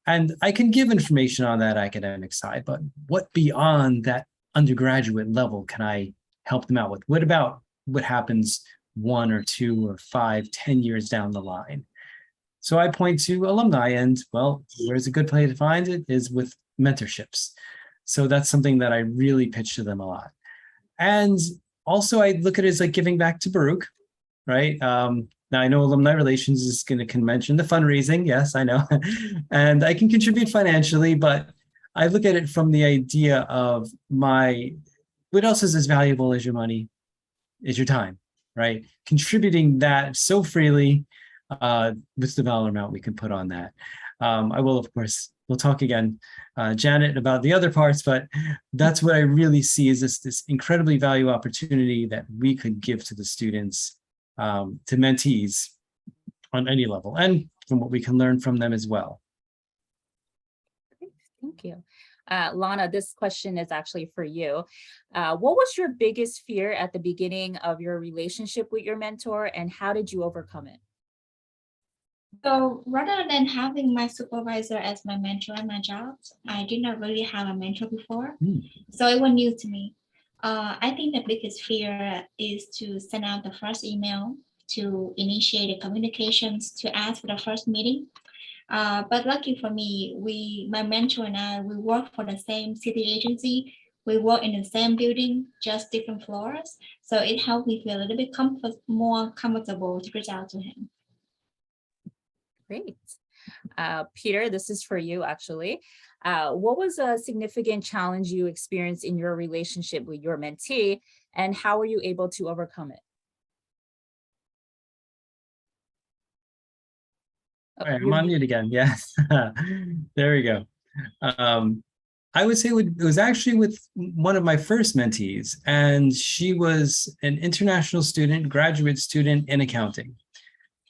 And I can give information on that academic side, but what beyond that undergraduate level can I help them out with? What about what happens 1 or 2 or 5, 10 years down the line? So I point to alumni, and well, where's a good place to find it is with mentorships. So that's something that I really pitch to them a lot. And also I look at it as like giving back to Baruch, right? Now I know alumni relations is going to mention the fundraising. Yes, I know. And I can contribute financially, but I look at it from the idea of what else is as valuable as your money is your time, right? Contributing that so freely with the dollar amount we can put on that. I will, of course, we'll talk again, Janet, about the other parts, but that's what I really see is this incredibly valuable opportunity that we could give to the students, to mentees on any level, and from what we can learn from them as well. Thank you. Lana, this question is actually for you. What was your biggest fear at the beginning of your relationship with your mentor, and how did you overcome it? So rather than having my supervisor as my mentor at my job, I did not really have a mentor before. So it was new to me. I think the biggest fear is to send out the first email, to initiate the communications, to ask for the first meeting. But lucky for me, my mentor and I, we work for the same city agency. We work in the same building, just different floors. So it helped me feel a little bit more comfortable to reach out to him. Great. Peter, this is for you, actually. What was a significant challenge you experienced in your relationship with your mentee, and how were you able to overcome it? All right, I'm on mute again. Yes, there we go. I would say it was actually with one of my first mentees, and she was an international student, graduate student in accounting.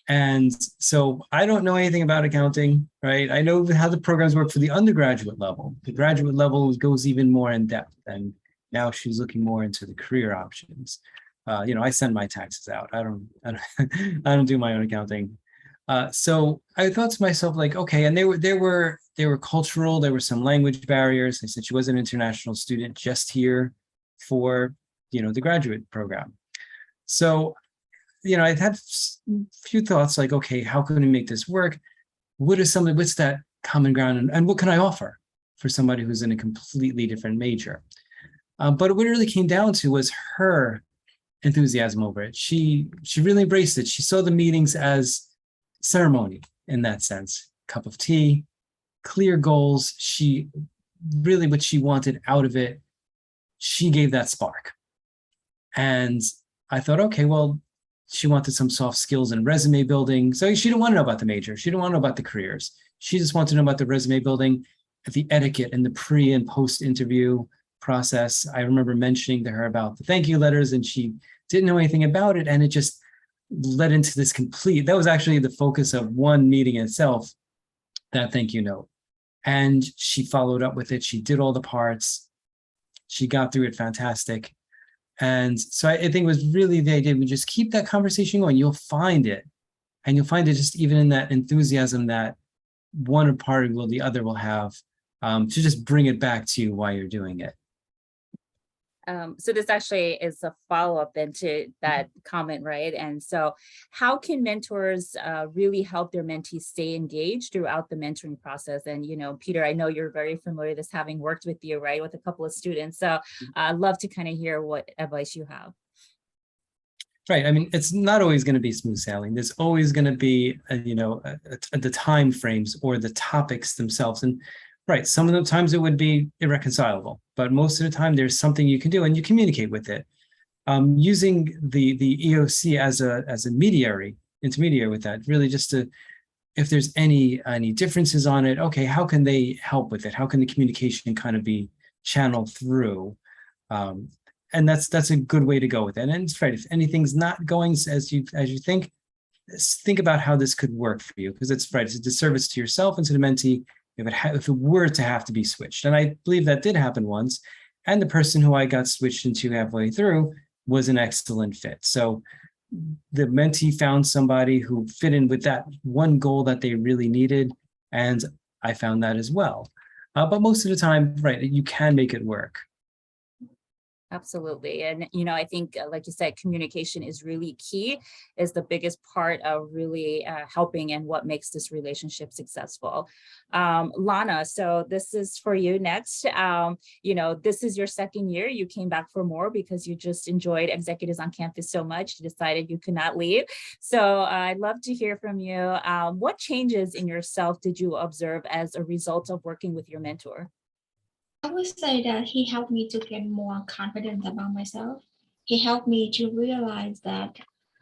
And so I don't know anything about accounting, right? I know how the programs work for the undergraduate level. The graduate level goes even more in depth, and now she's looking more into the career options. You know, I send my taxes out. I don't do my own accounting. So I thought to myself, like, okay, and they were cultural. There were some language barriers. I said she was an international student just here for, you know, the graduate program. So I had few thoughts like, okay, how can we make this work? What's that common ground, and what can I offer for somebody who's in a completely different major? But what it really came down to was her enthusiasm over it. She really embraced it. She saw the meetings as ceremony in that sense. Cup of tea, clear goals. She really, what she wanted out of it, she gave that spark. And I thought, okay, well, she wanted some soft skills and resume building. So she didn't want to know about the major. She didn't want to know about the careers. She just wanted to know about the resume building, the etiquette and the pre and post interview process. I remember mentioning to her about the thank you letters, and she didn't know anything about it. And it just led into this that was actually the focus of one meeting itself, that thank you note. And she followed up with it. She did all the parts. She got through it fantastic. And so I think it was really the idea, we just keep that conversation going. You'll find it. And you'll find it just even in that enthusiasm that one party will, the other will have, to just bring it back to you while you're doing it. So this actually is a follow-up then to that comment, right? And so how can mentors really help their mentees stay engaged throughout the mentoring process? And, Peter, I know you're very familiar with this, having worked with you, right, with a couple of students. So I'd love to kind of hear what advice you have. Right. I mean, it's not always going to be smooth sailing. There's always going to be, the time frames or the topics themselves. And right, some of the times it would be irreconcilable, but most of the time there's something you can do and you communicate with it. Using the EOC as a intermediary with that, really just to, if there's any differences on it, okay, how can they help with it? How can the communication kind of be channeled through? And that's a good way to go with it. And it's right, if anything's not going as you think about how this could work for you, because it's right, it's a disservice to yourself and to the mentee if it were to have to be switched. And I believe that did happen once. And the person who I got switched into halfway through was an excellent fit. So the mentee found somebody who fit in with that one goal that they really needed. And I found that as well. But most of the time, right, you can make it work. Absolutely. And, I think, like you said, communication is really key, is the biggest part of really helping and what makes this relationship successful. Lana, so this is for you next. This is your second year. You came back for more because you just enjoyed Executives on Campus so much, you decided you could not leave. So I'd love to hear from you. What changes in yourself did you observe as a result of working with your mentor? I would say that he helped me to get more confident about myself. He helped me to realize that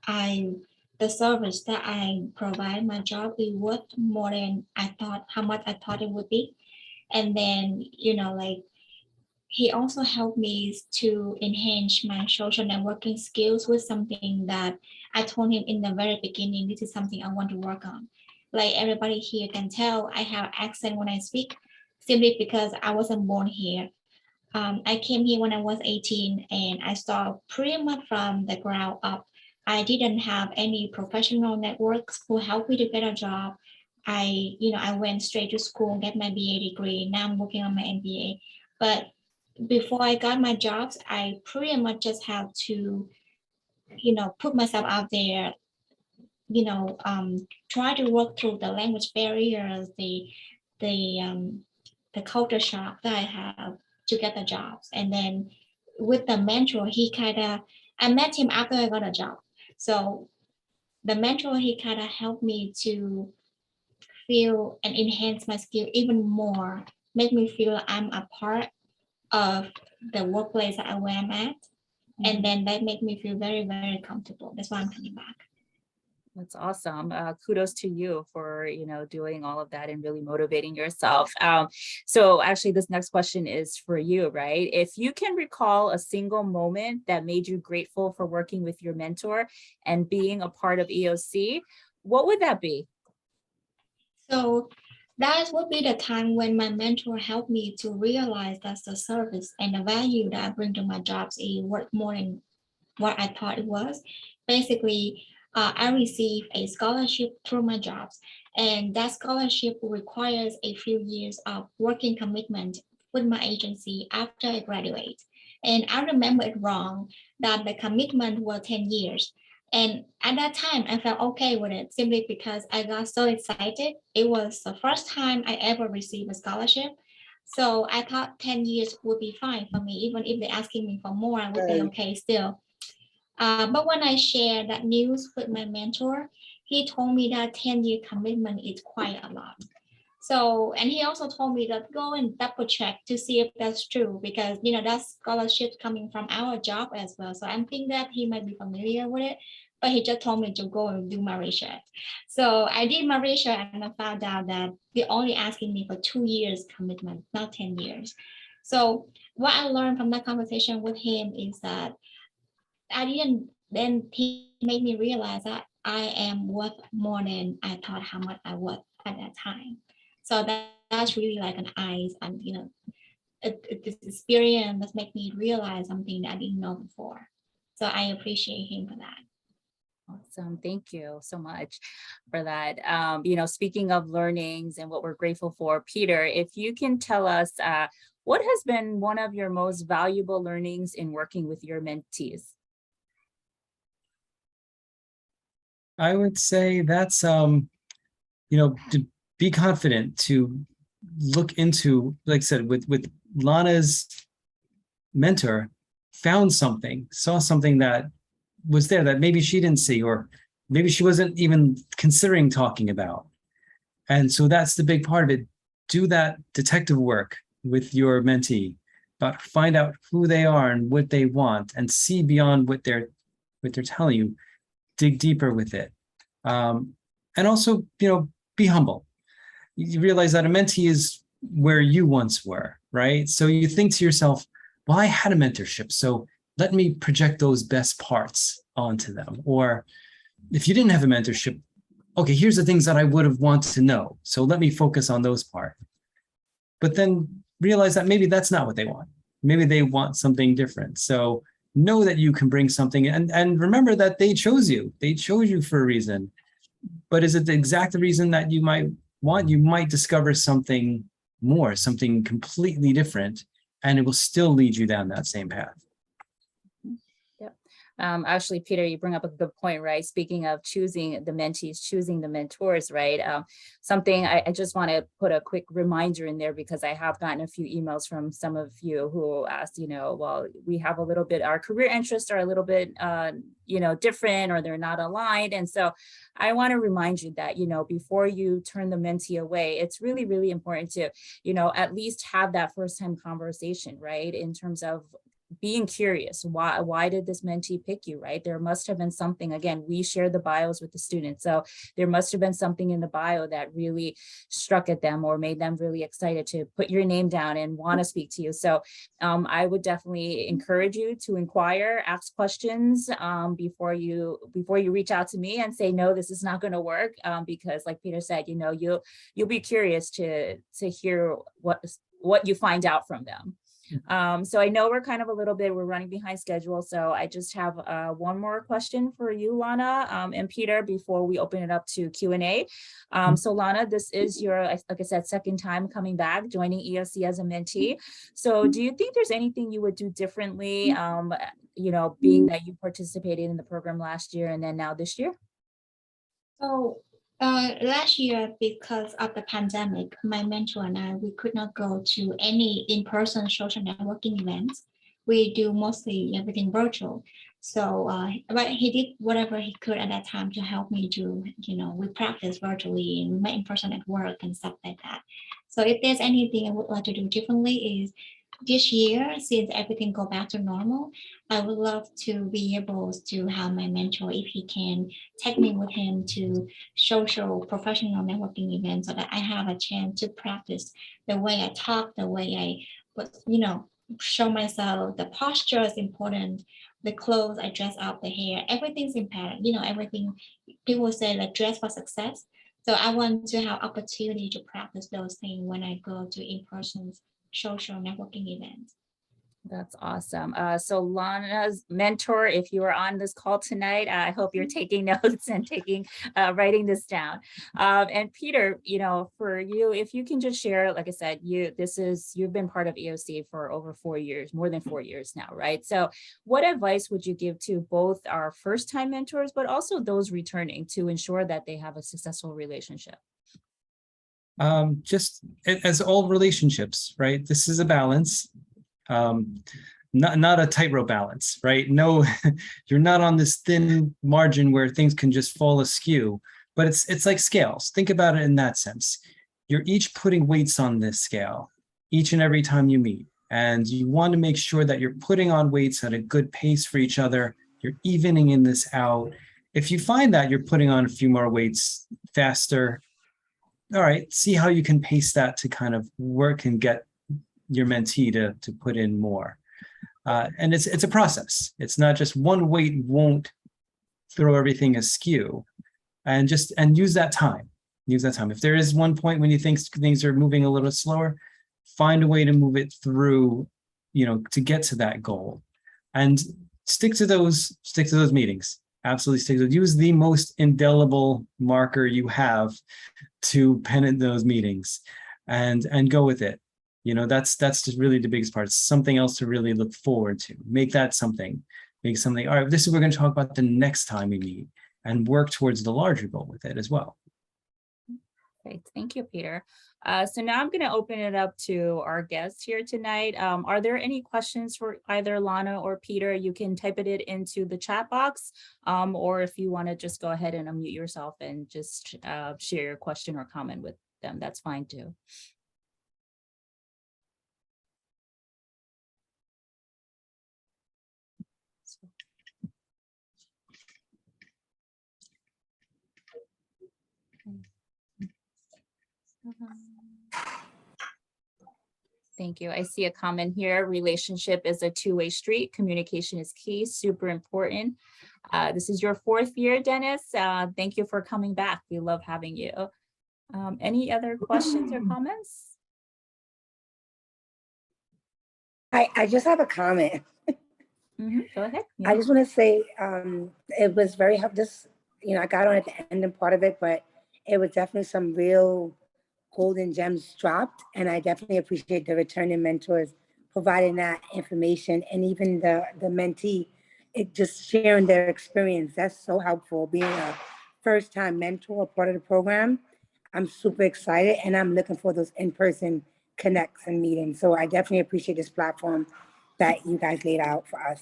the service that I provide, my job, is worth more than how much I thought it would be. And then, he also helped me to enhance my social networking skills with something that I told him in the very beginning, this is something I want to work on. Like everybody here can tell, I have accent when I speak, simply because I wasn't born here. I came here when I was 18 and I started pretty much from the ground up. I didn't have any professional networks who helped me to get a job. I went straight to school and get my BA degree. Now I'm working on my MBA. But before I got my jobs, I pretty much just have to, put myself out there, try to work through the language barriers, the culture shock that I have to get the jobs. And then with the mentor, I met him after I got a job. So the mentor, he kind of helped me to feel and enhance my skill even more, make me feel I'm a part of the workplace where I'm at. And then that made me feel very, very comfortable. That's why I'm coming back. That's awesome. Kudos to you for, doing all of that and really motivating yourself. So actually this next question is for you, right? If you can recall a single moment that made you grateful for working with your mentor and being a part of EOC, what would that be? So that would be the time when my mentor helped me to realize that the service and the value that I bring to my jobs is worth more than what I thought it was. Basically, I received a scholarship through my jobs, and that scholarship requires a few years of working commitment with my agency after I graduate. And I remember it wrong that the commitment was 10 years. And at that time, I felt okay with it simply because I got so excited. It was the first time I ever received a scholarship. So I thought 10 years would be fine for me. Even if they're asking me for more, I would be okay still. But when I shared that news with my mentor, he told me that 10-year commitment is quite a lot. So, and he also told me that go and double check to see if that's true, because that's scholarships coming from our job as well. So I'm thinking that he might be familiar with it, but he just told me to go and do my research. So I did my research and I found out that they're only asking me for 2 years commitment, not 10 years. So what I learned from that conversation with him is that then he made me realize that I am worth more than I thought how much I was at that time. So that's really like an eyes and this experience that make me realize something that I didn't know before. So I appreciate him for that. Awesome. Thank you so much for that. Speaking of learnings and what we're grateful for, Peter, if you can tell us what has been one of your most valuable learnings in working with your mentees? I would say that's, to be confident, to look into, like I said, with Lana's mentor, found something, saw something that was there that maybe she didn't see, or maybe she wasn't even considering talking about. And so that's the big part of it. Do that detective work with your mentee, but find out who they are and what they want, and see beyond what they're telling you. Dig deeper with it. And also, be humble. You realize that a mentee is where you once were, right? So you think to yourself, well, I had a mentorship, so let me project those best parts onto them. Or if you didn't have a mentorship, okay, here's the things that I would have wanted to know, so let me focus on those parts. But then realize that maybe that's not what they want. Maybe they want something different. So know that you can bring something, and remember that they chose you. They chose you for a reason. But is it the exact reason that you might want? You might discover something more, something completely different, and it will still lead you down that same path. Actually, Peter, you bring up a good point, right? Speaking of choosing the mentees, choosing the mentors, right? Something I just want to put a quick reminder in there, because I have gotten a few emails from some of you who asked, well, we have a little bit, our career interests are a little bit, different, or they're not aligned. And so I want to remind you that, before you turn the mentee away, it's really, really important to, at least have that first-time conversation, right? In terms of being curious, why did this mentee pick you, right? There must have been something. Again, we share the bios with the students, so there must have been something in the bio that really struck at them or made them really excited to put your name down and want to speak to you. So I would definitely encourage you to inquire, ask questions before you reach out to me and say, no, this is not going to work, because like Peter said, you'll be curious to hear what you find out from them. So I know we're running behind schedule. So I just have one more question for you, Lana, and Peter, before we open it up to Q&A. So Lana, this is your, like I said, second time coming back, joining EOC as a mentee. So do you think there's anything you would do differently, being that you participated in the program last year and then now this year? So last year, because of the pandemic, my mentor and I, we could not go to any in-person social networking events. We do mostly everything virtual. So, but he did whatever he could at that time to help me do, we practice virtually and we met in person at work and stuff like that. So if there's anything I would like to do differently is this year, since everything go back to normal, I would love to be able to have my mentor, if he can, take me with him to social professional networking events, so that I have a chance to practice the way I talk, the way I, show myself. The posture is important. The clothes I dress up, the hair, everything's important. Everything people say, like, dress for success. So I want to have opportunity to practice those things when I go to in-person social networking events. That's awesome. So Lana's mentor, if you are on this call tonight, I hope you're taking notes and writing this down. And Peter, you know, for you, if you can just share, like I said, you've been part of EOC for over 4 years, more than 4 years now, right? So what advice would you give to both our first-time mentors, but also those returning to ensure that they have a successful relationship? Just as all relationships, right? This is a balance. Not a tightrope balance, right? No, you're not on this thin margin where things can just fall askew, but it's like scales. Think about it in that sense. You're each putting weights on this scale each and every time you meet. And you want to make sure that you're putting on weights at a good pace for each other. You're evening in this out. If you find that you're putting on a few more weights faster, all right, see how you can pace that to kind of work and get your mentee to put in more. And it's a process. It's not just one weight won't throw everything askew, and use that time. Use that time. If there is one point when you think things are moving a little slower, find a way to move it through, you know, to get to that goal, and stick to those meetings. Absolutely stick to those. Use the most indelible marker you have to pen in those meetings, and go with it. You know, that's just really the biggest part. It's something else to really look forward to. Make that something. Make something. All right, this is what we're going to talk about the next time we meet, and work towards the larger goal with it as well. Great, thank you, Peter. So now I'm going to open it up to our guests here tonight. Are there any questions for either Lana or Peter? You can type it into the chat box, or if you want to just go ahead and unmute yourself and just share your question or comment with them, that's fine too. Thank you. I see a comment here. Relationship is a two-way street. Communication is key, super important. This is your 4th year, Dennis. Thank you for coming back. We love having you. Any other questions or comments? I just have a comment. Go ahead. Yeah. I just want to say it was very helpful. Just, you know, I got on at the end and part of it, but it was definitely some real golden gems dropped. And I definitely appreciate the returning mentors providing that information, and even the mentee, it just sharing their experience. That's so helpful. Being a first-time mentor, part of the program, I'm super excited, and I'm looking for those in-person connects and meetings. So I definitely appreciate this platform that you guys laid out for us.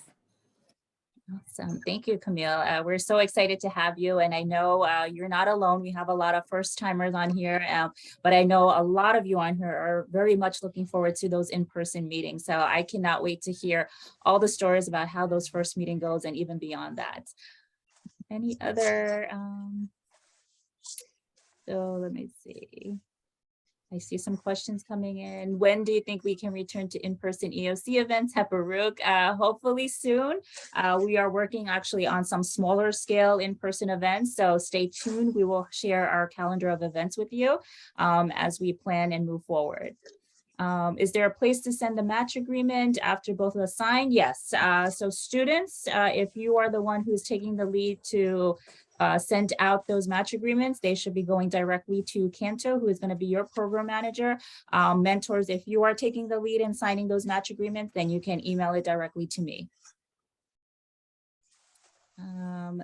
Awesome. Thank you, Camille. We're so excited to have you. And I know you're not alone. We have a lot of first timers on here, but I know a lot of you on here are very much looking forward to those in-person meetings. So I cannot wait to hear all the stories about how those first meeting goes and even beyond that. Any other? So let me see. I see some questions coming in. When do you think we can return to in-person EOC events at Baruch? Hopefully soon. We are working actually on some smaller scale in-person events, so stay tuned. We will share our calendar of events with you as we plan and move forward. Is there a place to send the match agreement after both of us sign? Yes. So students, if you are the one who's taking the lead to send out those match agreements, they should be going directly to Canto, who is going to be your program manager. Mentors, if you are taking the lead in signing those match agreements, then you can email it directly to me.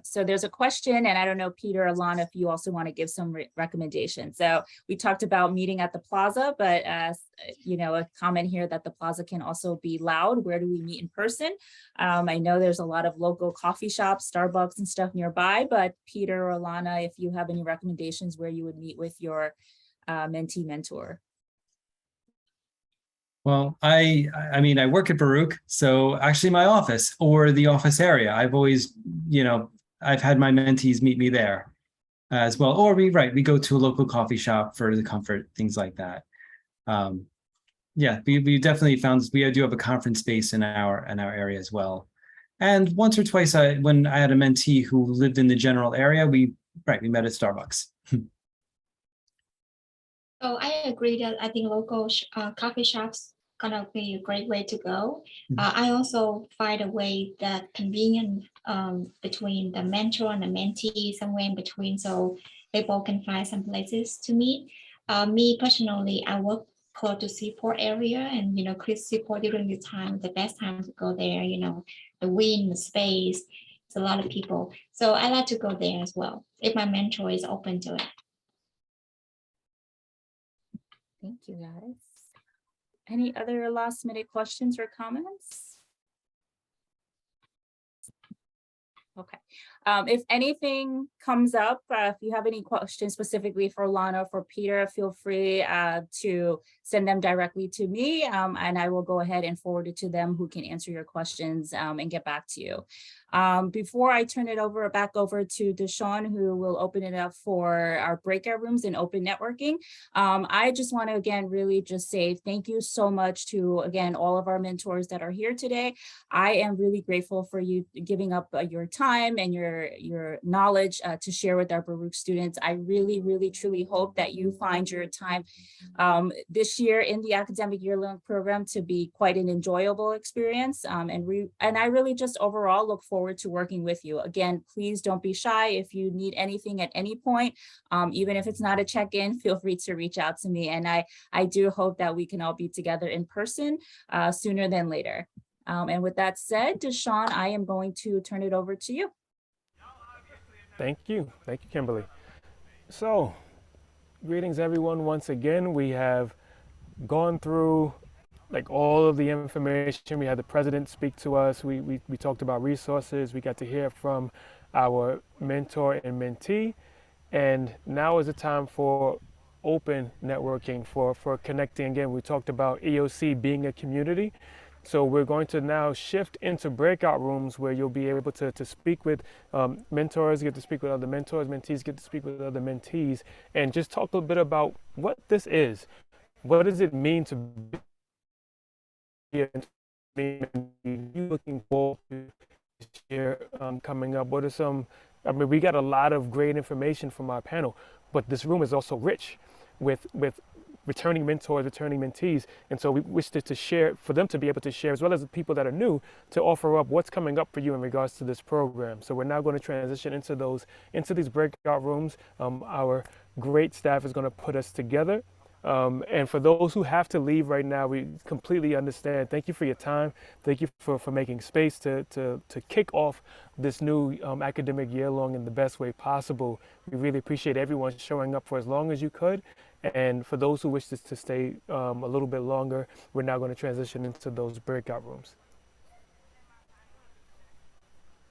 So there's a question, and I don't know, Peter or Lana, if you also want to give some recommendations. So we talked about meeting at the plaza, but you know, a comment here that the plaza can also be loud. Where do we meet in person? I know there's a lot of local coffee shops, Starbucks and stuff nearby, but Peter or Lana, if you have any recommendations where you would meet with your mentee mentor. Well, I mean, I work at Baruch, so actually my office or the office area, I've always, you know, I've had my mentees meet me there as well. Or we go to a local coffee shop for the comfort, things like that. Yeah, we definitely found we do have a conference space in our area as well. And once or twice, when I had a mentee who lived in the general area, we met at Starbucks. Oh, I agree that I think local coffee shops gonna be a great way to go. I also find a way that convenient between the mentor and the mentee, somewhere in between, so people can find some places to meet. Me personally, I work close to Seaport area, and Chris Seaport during the time, the best time to go there. The wind, the space, it's a lot of people, so I like to go there as well if my mentor is open to it. Thank you, guys. Any other last minute questions or comments? Okay. If anything comes up, if you have any questions specifically for Lana, for Peter, feel free to send them directly to me, and I will go ahead and forward it to them, who can answer your questions and get back to you. Before I turn it back over to Deshawn, who will open it up for our breakout rooms and open networking, I just want to again really just say thank you so much to again all of our mentors that are here today. I am really grateful for you giving up your time and your knowledge to share with our Baruch students. I really, really, truly hope that you find your time this year in the academic year-long program to be quite an enjoyable experience. And I really just overall look forward to working with you. Again, please don't be shy. If you need anything at any point, even if it's not a check-in, feel free to reach out to me. And I do hope that we can all be together in person sooner than later. And with that said, Deshawn, I am going to turn it over to you. Thank you, Kimberly. So, greetings everyone. Once again, we have gone through like all of the information. We had the president speak to us. We talked about resources. We got to hear from our mentor and mentee. And now is the time for open networking, for connecting again. We talked about EOC being a community. So we're going to now shift into breakout rooms where you'll be able to speak with mentors, get to speak with other mentors, mentees get to speak with other mentees, and just talk a little bit about what this is. What does it mean to be here? You looking forward to this year coming up? What are some, I mean, we got a lot of great information from our panel, but this room is also rich with returning mentors, returning mentees. And so we wish to share, for them to be able to share, as well as the people that are new, to offer up what's coming up for you in regards to this program. So we're now going to transition into these breakout rooms. Our great staff is going to put us together. And for those who have to leave right now, we completely understand. Thank you for your time. Thank you for making space to kick off this new academic year long in the best way possible. We really appreciate everyone showing up for as long as you could. And for those who wish to stay a little bit longer, we're now going to transition into those breakout rooms.